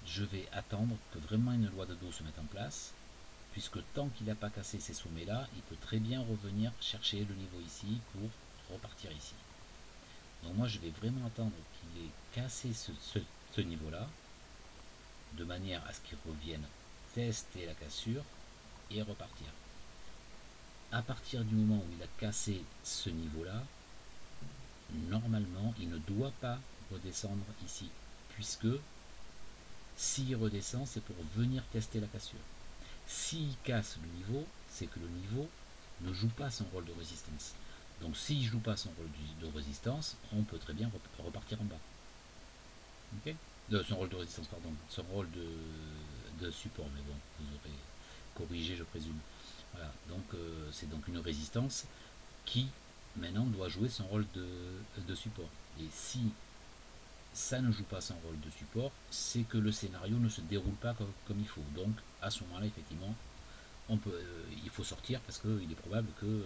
Je vais attendre que vraiment une loi de dos se mette en place, puisque tant qu'il n'a pas cassé ces sommets là, il peut très bien revenir chercher le niveau ici pour repartir ici. Donc moi, je vais vraiment attendre qu'il ait cassé ce niveau là, de manière à ce qu'il revienne tester la cassure et repartir. À partir du moment où il a cassé ce niveau-là, normalement, il ne doit pas redescendre ici, puisque s'il redescend, c'est pour venir tester la cassure. S'il casse le niveau, c'est que le niveau ne joue pas son rôle de résistance. Donc s'il ne joue pas son rôle de résistance, on peut très bien repartir en bas. Okay, son rôle de résistance, pardon, son rôle de support, mais bon, vous aurez corrigé, je présume. Voilà, donc c'est donc une résistance qui maintenant doit jouer son rôle de support. Et si ça ne joue pas son rôle de support, c'est que le scénario ne se déroule pas comme il faut. Donc à ce moment-là, effectivement, il faut sortir parce qu'il est probable que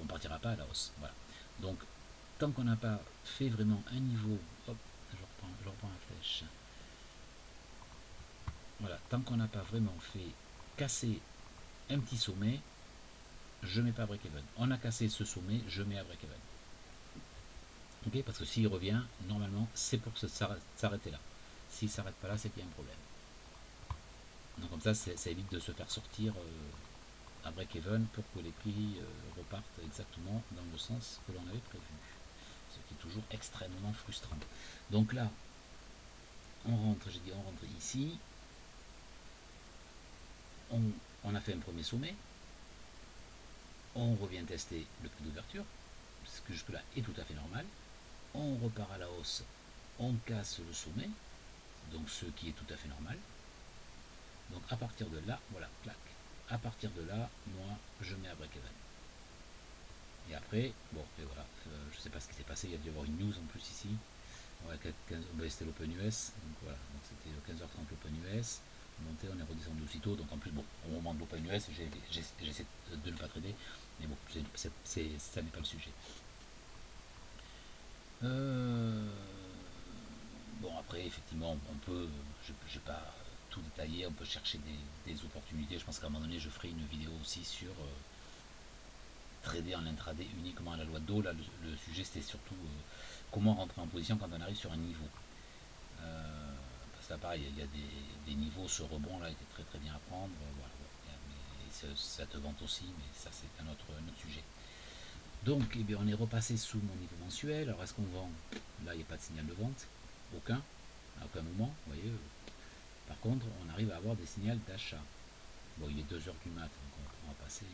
on partira pas à la hausse. Voilà. Donc tant qu'on n'a pas fait vraiment un niveau, hop, je reprends la flèche. Voilà, tant qu'on n'a pas vraiment fait casser un petit sommet, je mets pas à break-even. On a cassé ce sommet, je mets à break-even. Ok, parce que s'il revient, normalement, c'est pour s'arrêter là. S'il ne s'arrête pas là, c'est qu'il y a un problème. Donc comme ça évite de se faire sortir à break-even pour que les prix repartent exactement dans le sens que l'on avait prévu. Ce qui est toujours extrêmement frustrant. Donc là, On rentre, j'ai dit on rentre ici, on a fait un premier sommet, on revient tester le prix d'ouverture, ce que jusque là est tout à fait normal, on repart à la hausse, on casse le sommet, donc ce qui est tout à fait normal. Donc à partir de là, voilà, clac. À partir de là, moi, je mets à break-even. Et après, bon, et voilà, je sais pas ce qui s'est passé, il y a dû y avoir une news en plus ici. Ouais, c'était l'Open US, donc voilà, donc c'était 15h30 l'Open US. Monté, on est redescendu aussitôt, donc en plus, bon, au moment de l'Open US, j'essaie de ne pas trader, mais bon, ça n'est pas le sujet. Euh, Bon, après, effectivement, on peut, je n'ai pas tout détaillé, on peut chercher des opportunités. Je pense qu'à un moment donné, je ferai une vidéo aussi sur trader en intraday uniquement à la loi de dos. Là, le sujet, c'était surtout comment rentrer en position quand on arrive sur un niveau. Parce que là, pareil, il y a des niveaux, ce rebond là était très très bien à prendre. Voilà, mais ça te vante aussi, mais ça, c'est un autre sujet. Donc, eh bien, on est repassé sous mon niveau mensuel. Alors, est-ce qu'on vend? Là, il n'y a pas de signal de vente. Aucun. À aucun moment. Vous voyez. Par contre, on arrive à avoir des signaux d'achat. Bon, il est 2h du mat, donc on va passer.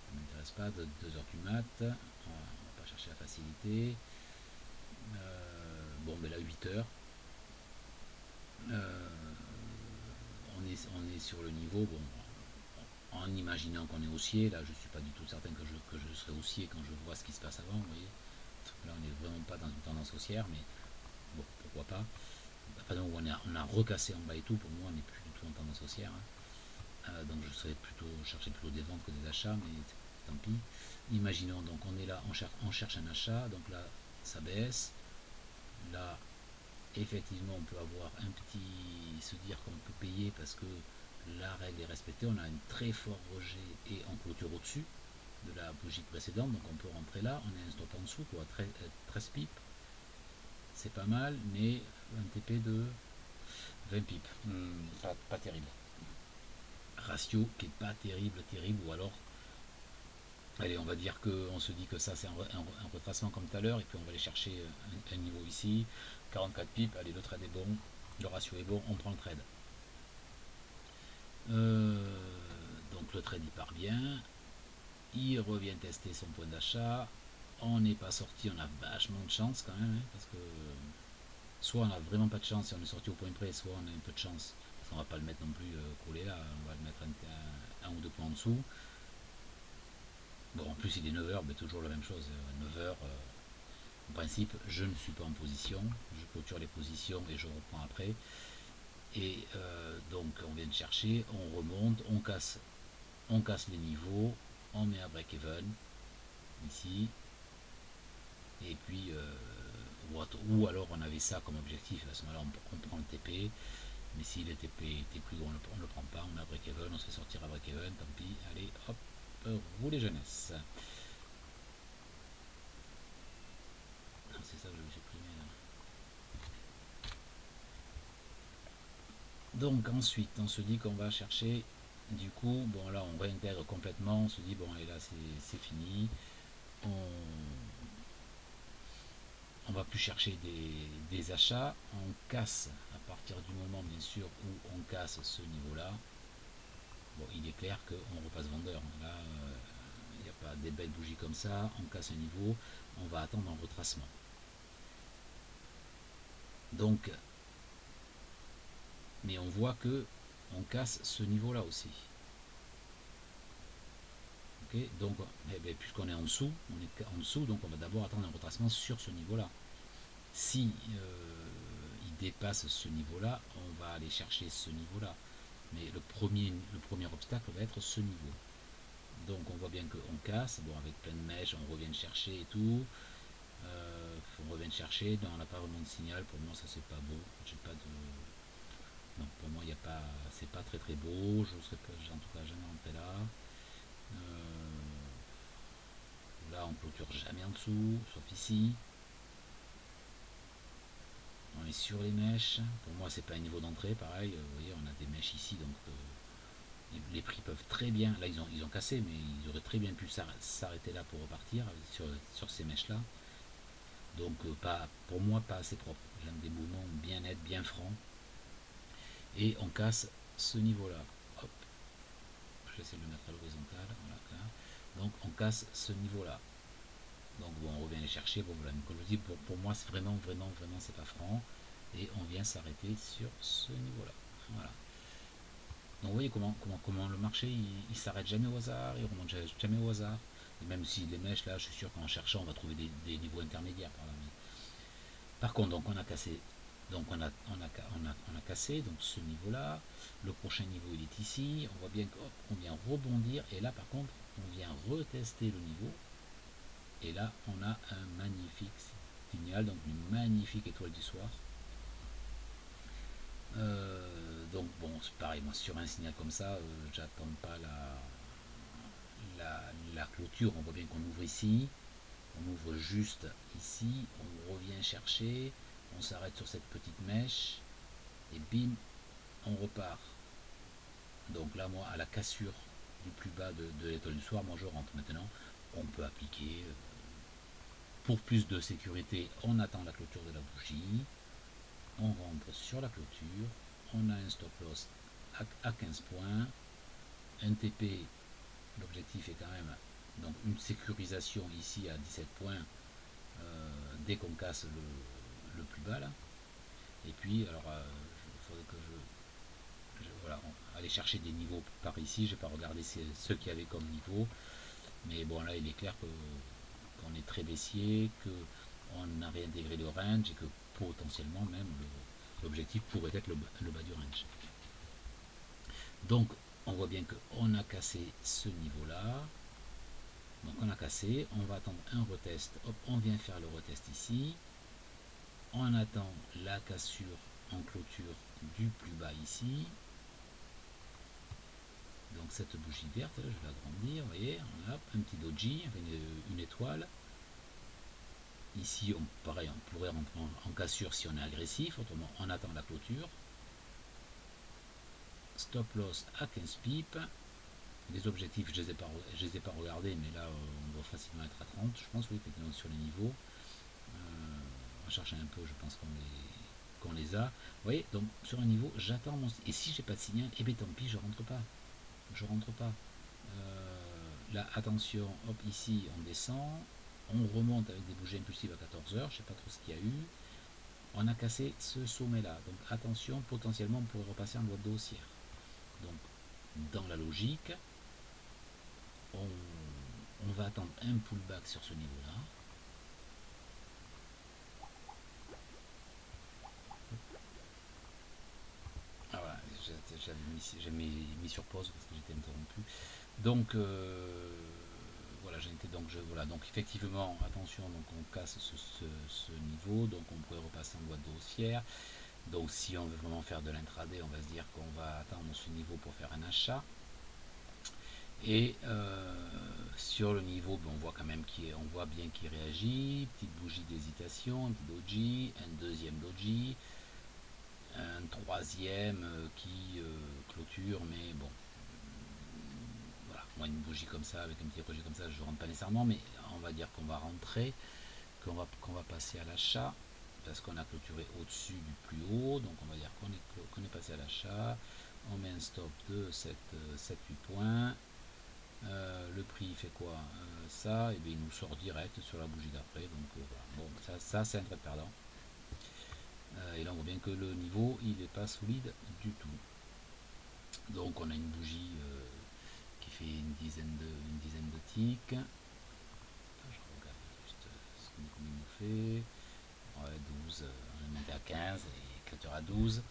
Ça ne m'intéresse pas. 2h du mat. On va pas chercher la facilité. Bon, mais là, 8h. On est sur le niveau. Bon, en imaginant qu'on est haussier, là je suis pas du tout certain que je serai haussier quand je vois ce qui se passe avant, vous voyez. Là on n'est vraiment pas dans une tendance haussière, mais bon, pourquoi pas. À partir du moment où on a recassé en bas et tout, pour moi on n'est plus du tout en tendance haussière. Donc je serais plutôt chercher plutôt des ventes que des achats, mais tant pis. Imaginons donc on est là, on cherche un achat, donc là ça baisse. Là effectivement on peut avoir un petit se dire qu'on peut payer parce que la règle est respectée, on a un très fort rejet et en clôture au-dessus de la bougie précédente, donc on peut rentrer là, on a un stop en dessous, quoi, 13 pips, c'est pas mal, mais un TP de 20 pips, pas terrible. Ratio qui est pas terrible, ou alors, allez, on va dire qu'on se dit que ça c'est un retracement comme tout à l'heure, et puis on va aller chercher un niveau ici, 44 pips, allez, le trade est bon, le ratio est bon, on prend le trade. Donc le trade il part bien, il revient tester son point d'achat, on n'est pas sorti, on a vachement de chance quand même, hein, parce que soit on a vraiment pas de chance et on est sorti au point près, soit on a un peu de chance, parce qu'on va pas le mettre non plus collé là, on va le mettre un ou deux points en dessous. Bon, en plus il est 9h, mais toujours la même chose, 9h, en principe je ne suis pas en position, je clôture les positions et je reprends après. Et donc on vient de chercher, on remonte, on casse les niveaux, on met un break-even ici, et puis ou alors on avait ça comme objectif, à ce moment-là on prend le TP, mais si le TP était plus gros on ne le prend pas, on a break-even, on se fait sortir à break-even, tant pis, allez hop, roulez jeunesse. C'est ça que je vais supprimer là. Donc ensuite on se dit qu'on va chercher, du coup, bon là on réintègre complètement, on se dit bon et là c'est fini, on va plus chercher des achats, on casse à partir du moment bien sûr où on casse ce niveau là. Bon, il est clair qu'on repasse vendeur, là il n'y a pas des belles bougies comme ça, on casse un niveau, on va attendre un retracement. Donc, mais on voit que on casse ce niveau là aussi. Okay, donc eh bien, puisqu'on est en dessous, donc on va d'abord attendre un retracement sur ce niveau là. Si il dépasse ce niveau là, on va aller chercher ce niveau là. Mais le premier obstacle va être ce niveau. Donc on voit bien qu'on casse, bon avec plein de mèches, on revient chercher et tout. On revient chercher, non, on n'a pas vraiment de signal, pour moi ça c'est pas beau. J'ai pas de. Non, pour moi il n'y a pas. C'est pas très très beau, je ne serais pas, en tout cas jamais rentré là. Là on clôture jamais en dessous, sauf ici. On est sur les mèches. Pour moi c'est pas un niveau d'entrée, pareil, vous voyez on a des mèches ici, donc les prix peuvent très bien, là ils ont cassé, mais ils auraient très bien pu s'arrêter là pour repartir sur ces mèches là. Donc pas, pour moi pas assez propre. des mouvements bien nets, bien francs, et on casse ce niveau-là. Hop, je vais essayer de le mettre à l'horizontale, voilà, là. Donc on casse ce niveau-là. Donc bon, on revient les chercher, bon voilà, comme je dis, pour moi c'est vraiment, c'est pas franc, et on vient s'arrêter sur ce niveau-là. Voilà. Donc vous voyez comment le marché, il s'arrête jamais au hasard, il remonte jamais au hasard. Et même si les mèches là, je suis sûr qu'en cherchant, on va trouver des niveaux intermédiaires par là. Mais par contre, donc on a cassé, donc on a cassé donc ce niveau-là. Le prochain niveau il est ici. On voit bien qu'on vient rebondir, et là par contre, on vient retester le niveau. Et là, on a un magnifique signal, donc une magnifique étoile du soir. Donc bon, c'est pareil, moi sur un signal comme ça, j'attends pas la clôture. On voit bien qu'on ouvre ici, on ouvre juste ici, on revient chercher, on s'arrête sur cette petite mèche, et bim, on repart. Donc là, moi, à la cassure du plus bas de l'étoile du soir, moi je rentre. Maintenant, on peut appliquer, pour plus de sécurité, on attend la clôture de la bougie, on rentre sur la clôture, on a un stop loss à 15 points, un TP, l'objectif est quand même donc une sécurisation ici à 17 points, dès qu'on casse le plus bas là. Et puis alors il faudrait que voilà, aller chercher des niveaux par ici. Je vais pas regarder ceux qu'il y avait comme niveau, mais bon là il est clair qu'on est très baissier, qu'on a réintégré le range, et que potentiellement même l'objectif pourrait être le bas du range. Donc on voit bien qu'on a cassé ce niveau là. Donc on a cassé, on va attendre un retest, hop, on vient faire le retest ici, on attend la cassure en clôture du plus bas ici. Donc cette bougie verte, là, je vais l'agrandir, vous voyez, on a un petit doji, une étoile. Ici, pareil, on pourrait rentrer en cassure si on est agressif, autrement on attend la clôture. Stop loss à 15 pips. Les objectifs, je ne les ai pas regardés, mais là, on doit facilement être à 30, je pense, oui, effectivement, sur les niveaux. On va chercher un peu, je pense qu'on les a. Vous voyez, donc sur un niveau, j'attends mon... Et si j'ai pas de signal, eh bien tant pis, je rentre pas. Je rentre pas. Là, attention, hop, ici, on descend. On remonte avec des bougies impulsives à 14 heures, je sais pas trop ce qu'il y a eu. On a cassé ce sommet-là. Donc attention, potentiellement, on pourrait repasser en boîte de haussière. Donc, dans la logique, on va attendre un pullback sur ce niveau-là. Ah voilà, j'avais mis sur pause parce que j'étais interrompu. Donc voilà, voilà, donc effectivement, attention, donc on casse ce niveau, donc on pourrait repasser en boîte de haussière. Donc si on veut vraiment faire de l'intraday, on va se dire qu'on va attendre ce niveau pour faire un achat. Et sur le niveau, on voit quand même on voit bien qu'il réagit. Petite bougie d'hésitation, un petit doji, un deuxième doji, un troisième qui clôture, mais bon, voilà, moi une bougie comme ça, avec un petit projet comme ça, je ne rentre pas nécessairement, mais on va dire qu'on va rentrer, qu'on va passer à l'achat, parce qu'on a clôturé au-dessus du plus haut, donc on va dire qu'on est passé à l'achat. On met un stop de 7-8 points. Le prix il fait quoi, ça, et bien il nous sort direct sur la bougie d'après. Donc voilà. Bon, ça c'est un trade perdant. Et là on voit bien que le niveau il n'est pas solide du tout. Donc on a une bougie qui fait une dizaine de ticks. Je regarde juste ce qu'il nous fait. Ouais, 12, on est monté à 15 et clôture à 12.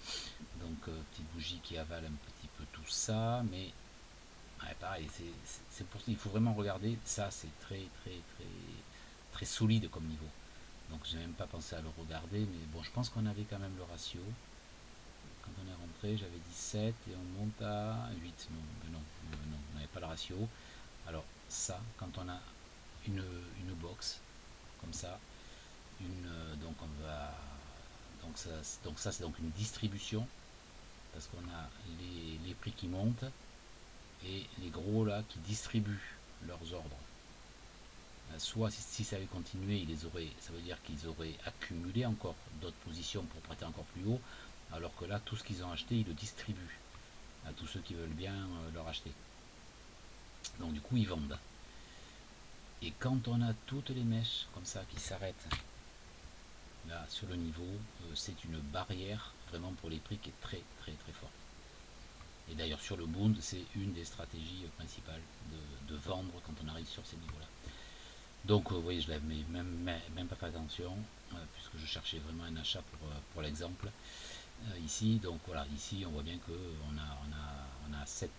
Donc petite bougie qui avale un petit peu tout ça, mais ouais, pareil, c'est pour il faut vraiment regarder. Ça c'est très solide comme niveau. Donc j'ai même pas pensé à le regarder, mais bon, je pense qu'on avait quand même le ratio. Quand on est rentré, j'avais 17 et on monte à 8. Non, on n'avait pas le ratio. Alors ça, quand on a une box comme ça, donc on va donc ça c'est donc une distribution, parce qu'on a les prix qui montent et les gros là qui distribuent leurs ordres. Soit si ça avait continué, ça veut dire qu'ils auraient accumulé encore d'autres positions pour prêter encore plus haut, alors que là, tout ce qu'ils ont acheté, ils le distribuent à tous ceux qui veulent bien leur acheter. Donc du coup, ils vendent. Et quand on a toutes les mèches comme ça qui s'arrêtent là sur le niveau, c'est une barrière vraiment pour les prix qui est très très très forte. Et d'ailleurs sur le Bund, c'est une des stratégies principales de vendre quand on arrive sur ces niveaux-là. Donc vous voyez, je l'avais même pas fait attention, puisque je cherchais vraiment un achat pour l'exemple. Ici, donc voilà, ici on voit bien qu'on a 7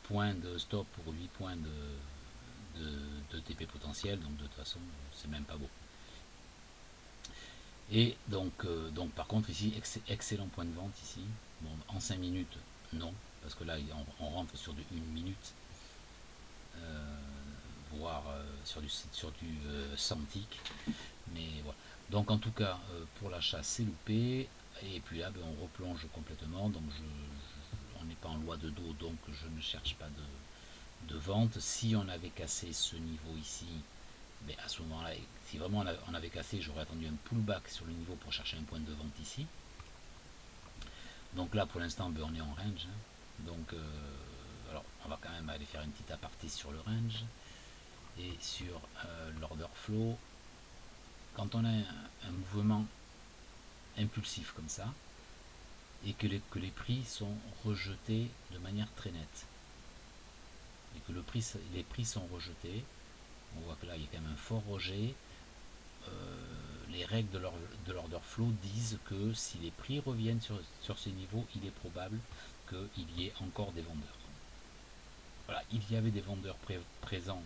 points de stop pour 8 points de TP potentiel, donc de toute façon c'est même pas beau. Et donc par contre ici, excellent point de vente ici. Bon, en 5 minutes, non, parce que là on rentre sur du 1 minute, voire sur du centik. Mais voilà. Donc en tout cas, pour l'achat, c'est loupé. Et puis là, ben, on replonge complètement. Donc on n'est pas en loi de dos, donc je ne cherche pas de vente. Si on avait cassé ce niveau ici, ben à ce moment-là, si vraiment on avait cassé, j'aurais attendu un pullback sur le niveau pour chercher un point de vente ici. Donc là, pour l'instant, ben, on est en range. Donc, alors, on va quand même aller faire une petite aparté sur le range et sur l'order flow. Quand on a un mouvement impulsif comme ça, et que les prix sont rejetés de manière très nette, et que les prix sont rejetés, on voit que là il y a quand même un fort rejet. Les règles de l'order flow disent que si les prix reviennent sur ces niveaux, il est probable qu'il y ait encore des vendeurs. Voilà, il y avait des vendeurs présents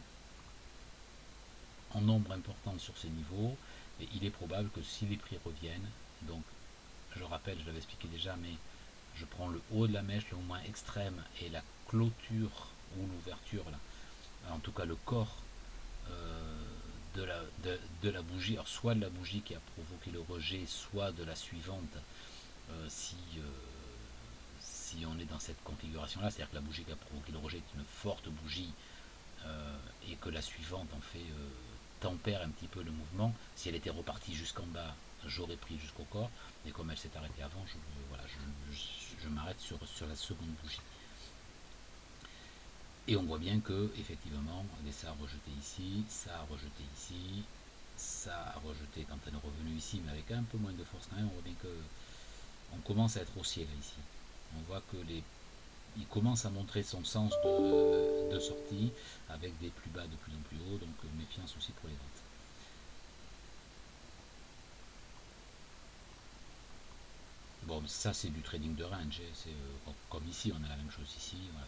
en nombre important sur ces niveaux, et il est probable que si les prix reviennent, donc je rappelle, je l'avais expliqué déjà, mais je prends le haut de la mèche, le moins extrême, et la clôture ou l'ouverture, là, en tout cas le corps de la bougie, alors soit de la bougie qui a provoqué le rejet, soit de la suivante, si on est dans cette configuration là, c'est-à-dire que la bougie qui a provoqué le rejet est une forte bougie, et que la suivante en fait tempère un petit peu le mouvement. Si elle était repartie jusqu'en bas, j'aurais pris jusqu'au corps, mais comme elle s'est arrêtée avant, je m'arrête sur la seconde bougie. Et on voit bien que effectivement, ça a rejeté ici, ça a rejeté ici, ça a rejeté quand elle est revenue ici, mais avec un peu moins de force quand même. On voit bien que on commence à être haussier là ici. On voit que il commence à montrer son sens de sortie avec des plus bas de plus en plus haut, donc méfiance aussi pour les ventes. Bon, ça c'est du trading de range, c'est comme ici, on a la même chose ici, voilà,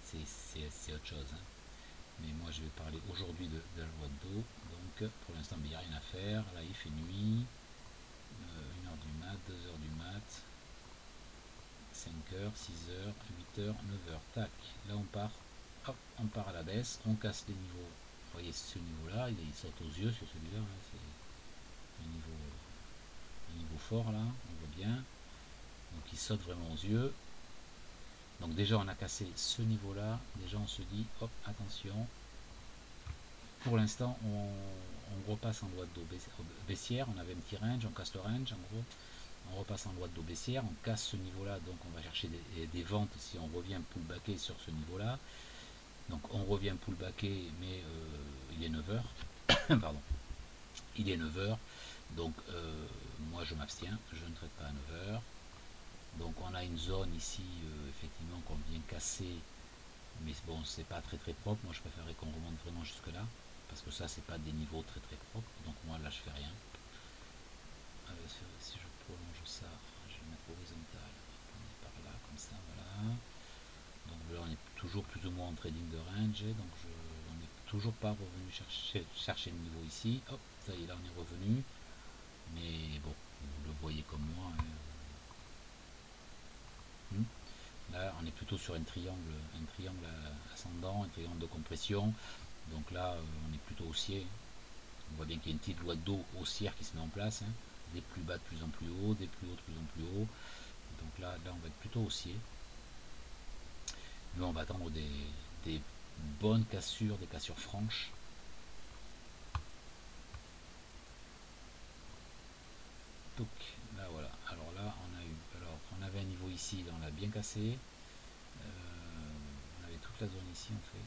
c'est autre chose. Hein. Mais moi je vais parler aujourd'hui de la loi de dos, donc pour l'instant il n'y a rien à faire, là il fait nuit, 1h du mat, 2h du mat, 5h, 6h, 8h, 9h, tac, là on part, hop, on part à la baisse, on casse les niveaux. Vous voyez ce niveau-là, il saute aux yeux sur celui-là, hein, c'est un niveau fort là, on voit bien. Donc il saute vraiment aux yeux. Donc déjà on a cassé ce niveau-là, déjà on se dit, hop, attention. Pour l'instant on repasse en loi de dos baissière, on avait un petit range, on casse le range en gros. On repasse en loi de dos baissière, on casse ce niveau-là, donc on va chercher des ventes si on revient pullbacker sur ce niveau-là. Donc on revient pullbacker, mais il est 9h. Pardon. Il est 9h. Donc moi je m'abstiens, je ne traite pas à 9h. Donc on a une zone ici, effectivement, qu'on vient casser. Mais bon, c'est pas très très propre. Moi je préférerais qu'on remonte vraiment jusque là. Parce que ça, c'est pas des niveaux très très propres. Donc moi là je fais rien. Si je prolonge ça, je vais le mettre horizontal. On est par là, comme ça, voilà. Donc là on est toujours plus ou moins en trading de range. Donc on n'est toujours pas revenu chercher le niveau ici. Hop, ça y est, là on est revenu. Mais bon, vous le voyez comme moi. Hein. Là, on est plutôt sur un triangle ascendant, un triangle de compression. Donc là, on est plutôt haussier. On voit bien qu'il y a une petite loi d'eau haussière qui se met en place. Hein. Des plus bas de plus en plus haut, des plus hauts de plus en plus haut. Donc là, on va être plutôt haussier. Nous, on va attendre des bonnes cassures, des cassures franches. touc, là voilà, alors là on a eu, alors on avait un niveau ici, là on l'a bien cassé, on avait toute la zone ici en fait.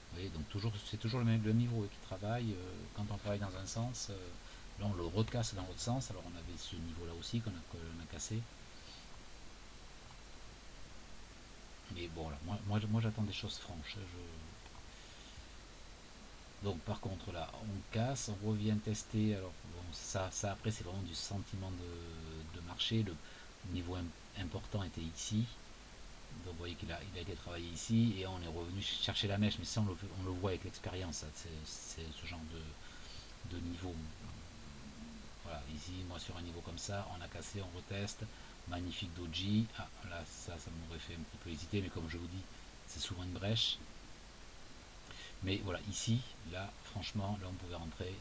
Vous voyez, donc toujours, c'est toujours le niveau qui travaille, quand on travaille dans un sens, là on le recasse dans l'autre sens, alors on avait ce niveau là aussi qu'on a cassé. Mais bon, là, moi j'attends des choses franches. Donc par contre là, on casse, on revient tester. Alors bon, ça après c'est vraiment du sentiment de marché. Le niveau important était ici. Donc vous voyez il a été travaillé ici et on est revenu chercher la mèche. Mais ça on le voit avec l'expérience. C'est ce genre de niveau. Voilà, ici, moi sur un niveau comme ça, on a cassé, on reteste. Magnifique doji. Ah là, ça m'aurait fait un petit peu hésiter, mais comme je vous dis, c'est souvent une brèche. Mais voilà, ici, là, franchement, là on pouvait rentrer.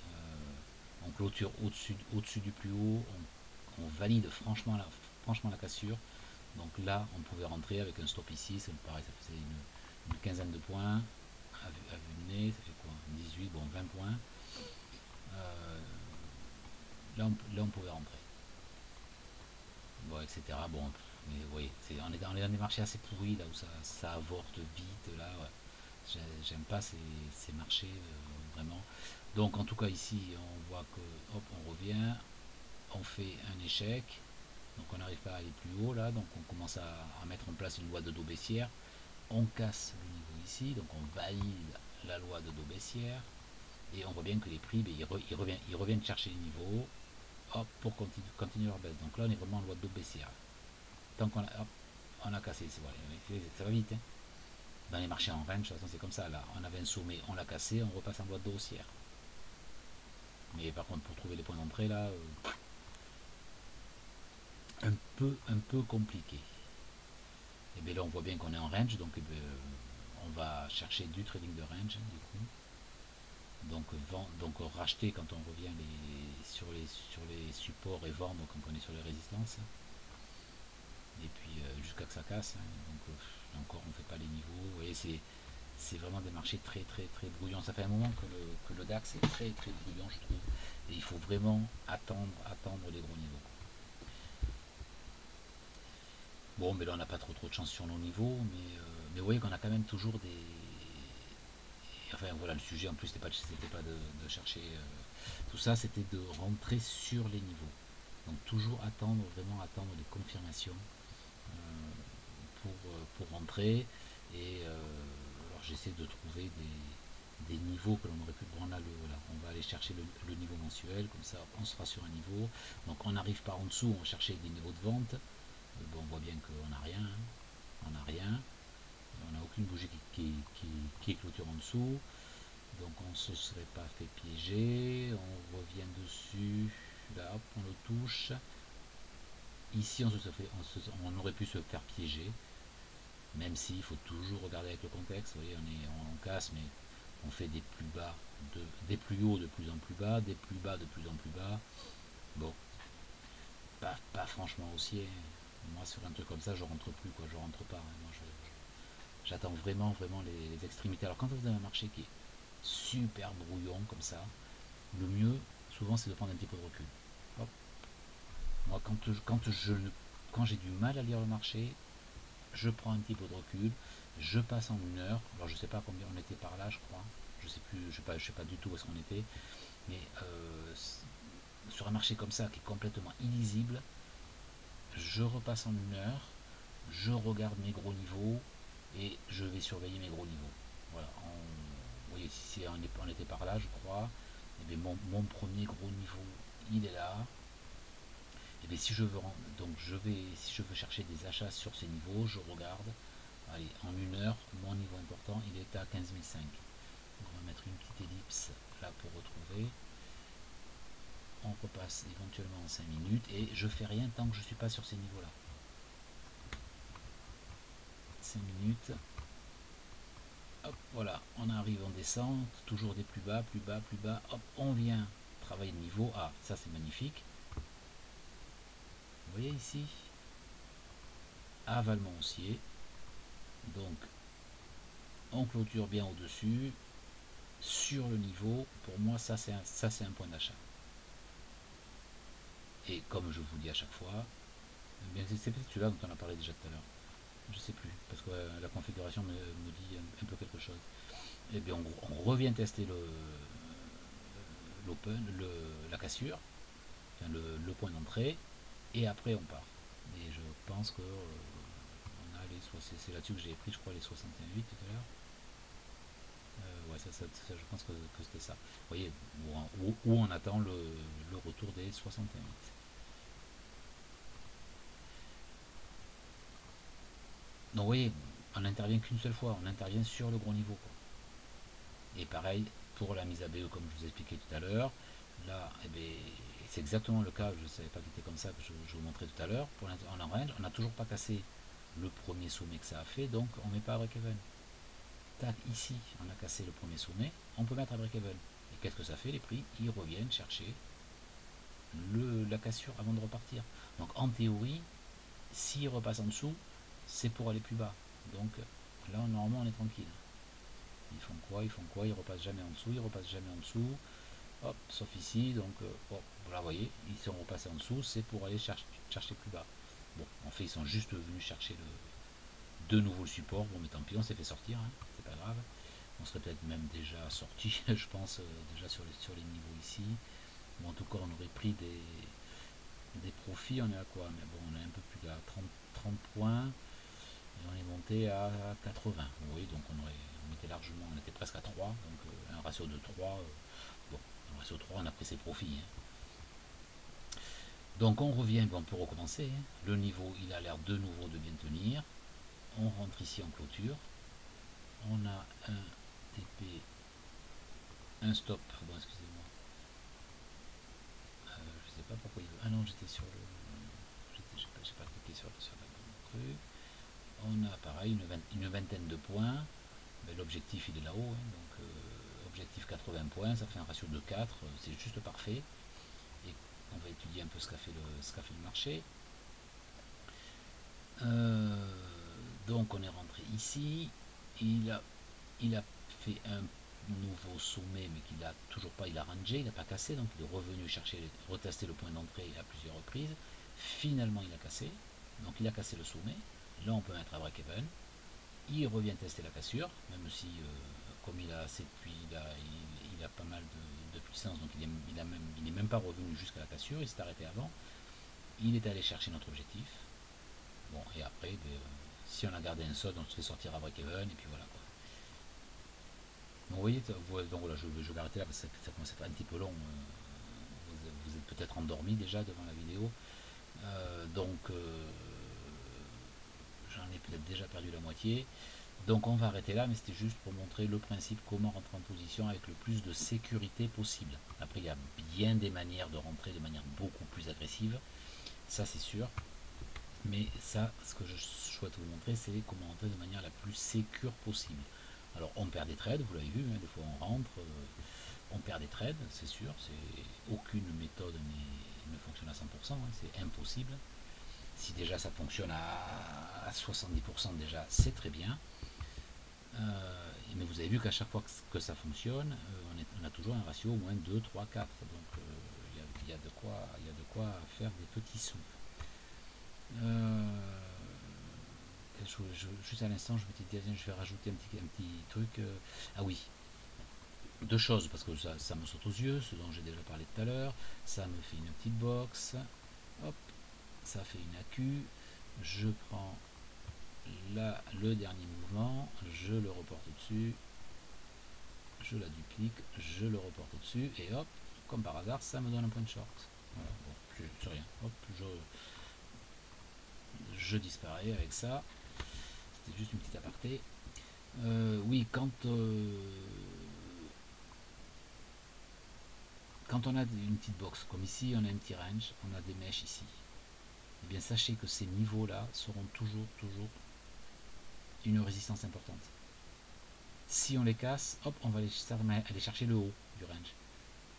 On clôture au-dessus du plus haut. On valide franchement la cassure. Donc là, on pouvait rentrer avec un stop ici. C'est pareil, ça faisait une quinzaine de points. À vue de nez, ça fait quoi? 18, bon, 20 points. Euh, là, on pouvait rentrer. Bon, etc. Bon, mais vous voyez, on est dans des marchés assez pourris, là où ça avorte vite. Là, ouais. J'aime pas ces marchés, vraiment. Donc, en tout cas, ici, on voit que, hop, on revient, on fait un échec. Donc, on n'arrive pas à aller plus haut, là. Donc, on commence à mettre en place une loi de dos baissière. On casse le niveau ici, donc on valide la loi de dos baissière. Et on voit bien que les prix, ben, ils reviennent chercher les niveaux, hop, pour continuer leur baisse. Donc là, on est vraiment en loi de dos baissière. Tant qu'on a, hop, on a cassé, c'est voilà, ça va vite. Hein. Dans les marchés en range, de toute façon, c'est comme ça. Là, on avait un sommet, on l'a cassé, on repasse en loi de dos haussière. Mais par contre, pour trouver les points d'entrée, là, un peu compliqué. Et bien là, on voit bien qu'on est en range, donc on va chercher du trading de range, du coup. Donc racheter quand on revient sur les supports et vendre quand on est sur les résistances. Et puis jusqu'à que ça casse. Hein. Donc encore on ne fait pas les niveaux. Vous voyez, c'est vraiment des marchés très très très brouillants. Ça fait un moment que le DAX est très très brouillant, je trouve. Et il faut vraiment attendre les gros niveaux. Bon, mais là on n'a pas trop de chance sur nos niveaux, mais vous voyez qu'on a quand même toujours des. Enfin voilà, le sujet en plus c'était pas de chercher tout ça, c'était de rentrer sur les niveaux. Donc toujours vraiment attendre les confirmations pour rentrer. Et alors j'essaie de trouver des niveaux que l'on aurait pu prendre là. Voilà, on va aller chercher le niveau mensuel, comme ça on sera sur un niveau. Donc on arrive par en dessous, on va chercher des niveaux de vente. Bon, on voit bien qu'on n'a rien. Hein. On n'a rien. On n'a aucune bougie qui est clôture en dessous. Donc on ne se serait pas fait piéger. On revient dessus. Là, hop, on le touche. Ici, on aurait pu se faire piéger. Même s'il faut toujours regarder avec le contexte. Vous voyez, on casse, mais on fait des plus bas, des plus hauts de plus en plus bas, des plus bas de plus en plus bas. Bon, pas franchement haussier. Moi, sur un truc comme ça, je rentre plus, quoi. Je rentre pas. Hein. Moi, j'attends vraiment les extrémités. Alors, quand vous avez un marché qui est super brouillon comme ça, le mieux, souvent, c'est de prendre un petit peu de recul. Hop. Moi, quand j'ai du mal à lire le marché, je prends un petit peu de recul, je passe en 1 heure. Alors, je sais pas combien on était par là, je crois. Je sais plus, je sais pas du tout où est-ce qu'on était. Mais sur un marché comme ça, qui est complètement illisible, je repasse en 1 heure, je regarde mes gros niveaux et je vais surveiller mes gros niveaux. Voilà, vous voyez, si on était par là, je crois, et bien mon premier gros niveau, il est là. Et bien si je veux si je veux chercher des achats sur ces niveaux, je regarde. Allez, en 1 heure, mon niveau important, il est à 15 500. Donc on va mettre une petite ellipse là pour retrouver. On repasse éventuellement en 5 minutes et je fais rien tant que je ne suis pas sur ces niveaux-là. 5 minutes. Hop, voilà, on arrive en descente, toujours des plus bas, plus bas, plus bas. Hop, on vient travailler le niveau. Ah, ça c'est magnifique. Vous voyez ici, avalement haussier. Donc, on clôture bien au-dessus. Sur le niveau, pour moi, ça c'est un point d'achat. Et comme je vous dis à chaque fois, eh bien c'est peut-être celui-là dont on a parlé déjà tout à l'heure. Je sais plus, parce que la configuration me dit un peu quelque chose. Et bien on revient tester la cassure, enfin le point d'entrée, et après on part. Et je pense que on a c'est là-dessus que j'ai pris, je crois, les 61,8 tout à l'heure. Ouais, je pense que c'était ça. Vous voyez, où on attend le retour des 61,8. Donc vous voyez, on n'intervient qu'une seule fois, on intervient sur le gros niveau, quoi. Et pareil pour la mise à BE, comme je vous ai expliqué tout à l'heure. Là, eh bien, c'est exactement le cas, je ne savais pas qu'il était comme ça, que je vous montrais tout à l'heure. En range, on n'a toujours pas cassé le premier sommet que ça a fait, donc on ne met pas à break-even. Tac, ici, on a cassé le premier sommet, on peut mettre à break-even. Et qu'est-ce que ça fait? Les prix, ils reviennent chercher la cassure avant de repartir. Donc en théorie, s'ils repassent en dessous, c'est pour aller plus bas. Donc là, normalement, on est tranquille. Ils font quoi? Ils font quoi? Ils repassent jamais en dessous, ils repassent jamais en dessous. Hop, sauf ici, donc là, vous voyez, ils sont repassés en dessous, c'est pour aller chercher plus bas. Bon, en fait, ils sont juste venus chercher de nouveau le support. Bon, mais tant pis, on s'est fait sortir, hein, c'est pas grave. On serait peut-être même déjà sorti, je pense, déjà sur les niveaux ici. Ou en tout cas, on aurait pris des profits. On est à quoi? Mais bon, on est un peu plus à 30 points. Et on est monté à 80. Vous voyez, donc on était largement, on était presque à 3. Donc un ratio de 3. Bon, un ratio de 3, on a pris ses profits, hein. Donc on revient, bon, on peut recommencer, hein. Le niveau, il a l'air de nouveau de bien tenir. On rentre ici en clôture. On a un TP, un stop, pardon, excusez-moi. Je sais pas pourquoi il veut. Ah non, j'étais sur le. J'ai pas cliqué sur la bonne truc. On a pareil une vingtaine de points. Mais l'objectif il est là-haut, hein, donc objectif 80 points, ça fait un ratio de 4, c'est juste parfait. Et on va étudier un peu ce qu'a fait le marché. Donc on est rentré ici. Il a fait un nouveau sommet, mais qu'il a toujours pas, il a rangé, il n'a pas cassé, donc il est revenu retester le point d'entrée à plusieurs reprises. Finalement, il a cassé, donc il a cassé le sommet. Là, on peut mettre à break-even. Il revient tester la cassure, même si, comme il a assez de puits, il a pas mal de puissance, donc il n'est même pas revenu jusqu'à la cassure, il s'est arrêté avant. Il est allé chercher notre objectif. Bon, et après, si on a gardé un solde, on se fait sortir à break-even, et puis voilà, quoi. Donc vous voyez, donc voilà, je vais arrêter là parce que ça commence à être un petit peu long. Vous êtes peut-être endormi déjà devant la vidéo. Donc j'en ai peut-être déjà perdu la moitié. Donc on va arrêter là, mais c'était juste pour montrer le principe, comment rentrer en position avec le plus de sécurité possible. Après, il y a bien des manières de rentrer de manière beaucoup plus agressive, ça c'est sûr. Mais ça, ce que je souhaite vous montrer, c'est comment rentrer de manière la plus sécure possible. Alors on perd des trades, vous l'avez vu, hein, des fois on rentre, on perd des trades, c'est sûr, aucune méthode ne fonctionne à 100%, hein, c'est impossible. Si déjà ça fonctionne à 70% déjà, c'est très bien. Mais vous avez vu qu'à chaque fois que ça fonctionne, on a toujours un ratio au moins 2, 3, 4. Donc il y a de quoi faire des petits sous. Juste à l'instant, je me suis dit, je vais rajouter un petit truc. Ah oui, deux choses, parce que ça me saute aux yeux, ce dont j'ai déjà parlé tout à l'heure. Ça me fait une petite box. Hop, ça fait une AQ. Je prends là le dernier mouvement, je le reporte au-dessus, je la duplique, je le reporte au-dessus, et hop, comme par hasard, ça me donne un point de short. Voilà, bon, je sais rien. Hop, je disparais avec ça. C'était juste une petite aparté. Oui, quand on a une petite box, comme ici, on a un petit range, on a des mèches ici. Eh bien, sachez que ces niveaux-là seront toujours une résistance importante. Si on les casse, hop, on va aller chercher le haut du range.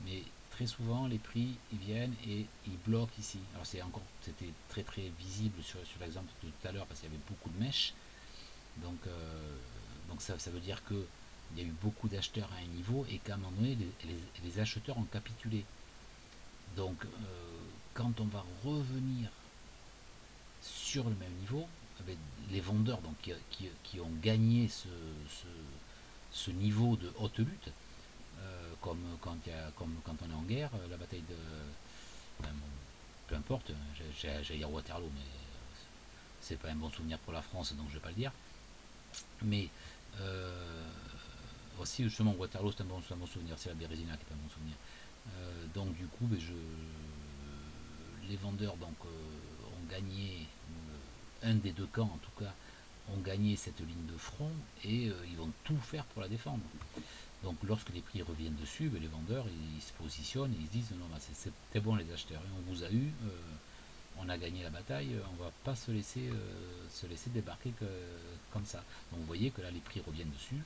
Mais très souvent, les prix ils viennent et ils bloquent ici. Alors c'était très très visible sur l'exemple de tout à l'heure parce qu'il y avait beaucoup de mèches. Donc ça veut dire que il y a eu beaucoup d'acheteurs à un niveau et qu'à un moment donné, les acheteurs ont capitulé. Donc quand on va revenir sur le même niveau, avec les vendeurs donc, qui ont gagné ce niveau de haute lutte, comme quand on est en guerre, la bataille de... ben, bon, peu importe, j'allais dire Waterloo, mais c'est pas un bon souvenir pour la France, donc je vais pas le dire. Mais aussi, justement, Waterloo, c'est un bon souvenir, c'est la Bérésina qui est pas un bon souvenir. Donc du coup, ben, les vendeurs donc, ont gagné, un des deux camps en tout cas, ont gagné cette ligne de front et ils vont tout faire pour la défendre. Donc lorsque les prix reviennent dessus, ben, les vendeurs ils se positionnent et ils se disent non, ben, c'était bon les acheteurs, on vous a eu, on a gagné la bataille, on va pas se laisser débarquer comme ça. Donc vous voyez que là les prix reviennent dessus,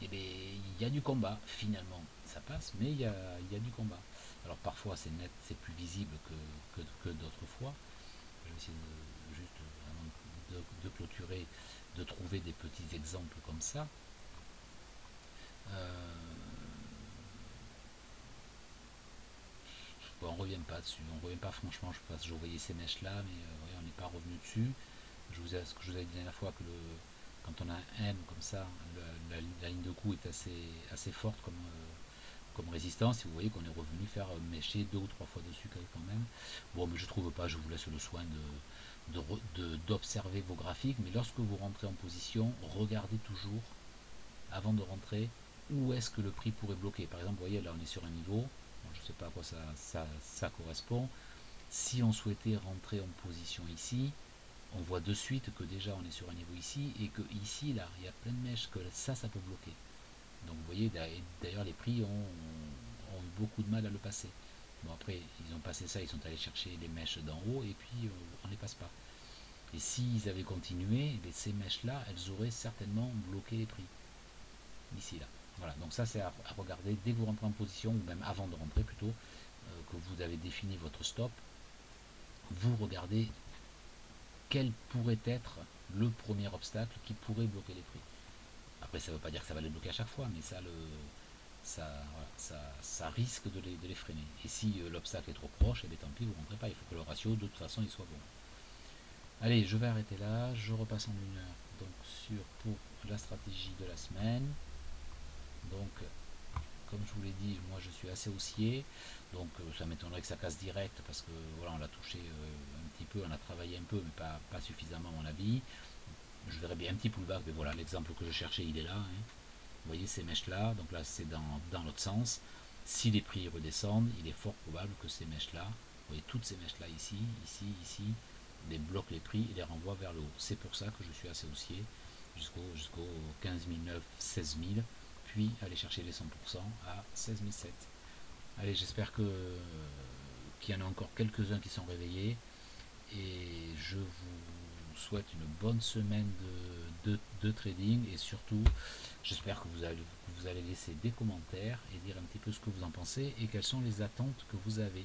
et bien il y a du combat finalement. Ça passe, mais il y a du combat. Alors parfois c'est net, c'est plus visible que d'autres fois. Je vais essayer juste avant de clôturer, de trouver des petits exemples comme ça. Euh, Bon, on revient pas dessus, on revient pas franchement, je voyais ces mèches là, mais on n'est pas revenu dessus. Ce que je vous avais dit la dernière fois que quand on a un M comme ça, la ligne de coup est assez forte comme résistance, et vous voyez qu'on est revenu faire mècher 2 ou 3 fois dessus quand même. Bon, mais je trouve pas, je vous laisse le soin d'observer vos graphiques, mais lorsque vous rentrez en position, regardez toujours, avant de rentrer, où est-ce que le prix pourrait bloquer. Par exemple, vous voyez, là on est sur un niveau, bon, je ne sais pas à quoi ça correspond. Si on souhaitait rentrer en position ici, on voit de suite que déjà on est sur un niveau ici, et que ici, là, il y a plein de mèches, que ça peut bloquer. Donc vous voyez, d'ailleurs les prix ont eu beaucoup de mal à le passer. Bon après, ils ont passé ça, ils sont allés chercher les mèches d'en haut, et puis on ne les passe pas. Et s'ils avaient continué, eh ces mèches-là, elles auraient certainement bloqué les prix. Ici, là. Voilà, donc ça c'est à regarder dès que vous rentrez en position, ou même avant de rentrer plutôt, que vous avez défini votre stop, vous regardez quel pourrait être le premier obstacle qui pourrait bloquer les prix. Après, ça ne veut pas dire que ça va les bloquer à chaque fois, mais ça risque de les freiner. Et si l'obstacle est trop proche, eh bien, tant pis, vous ne rentrez pas. Il faut que le ratio, de toute façon, il soit bon. Allez, je vais arrêter là. Je repasse en 1 heure donc, pour la stratégie de la semaine. Donc, comme je vous l'ai dit, moi je suis assez haussier. Donc, ça m'étonnerait que ça casse direct parce que voilà, on l'a touché un petit peu, on a travaillé un peu, mais pas suffisamment à mon avis. Je verrais bien un petit pullback, mais voilà, l'exemple que je cherchais, il est là. Hein. Vous voyez ces mèches là, donc là c'est dans l'autre sens. Si les prix redescendent, il est fort probable que ces mèches là, vous voyez toutes ces mèches là ici, ici, les bloquent les prix et les renvoient vers le haut. C'est pour ça que je suis assez haussier jusqu'au 15 009, 16 000, puis aller chercher les 100% à 16 700. Allez, j'espère qu'il y en a encore quelques-uns qui sont réveillés et je vous souhaite une bonne semaine de trading et surtout j'espère que vous allez laisser des commentaires et dire un petit peu ce que vous en pensez et quelles sont les attentes que vous avez.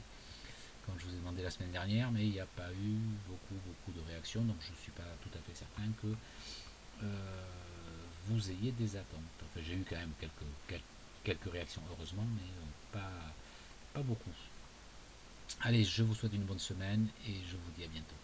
Comme je vous ai demandé la semaine dernière, mais il n'y a pas eu beaucoup de réactions, donc je ne suis pas tout à fait certain que vous ayez des attentes. Enfin, j'ai eu quand même quelques réactions, heureusement, mais pas beaucoup. Allez, je vous souhaite une bonne semaine et je vous dis à bientôt.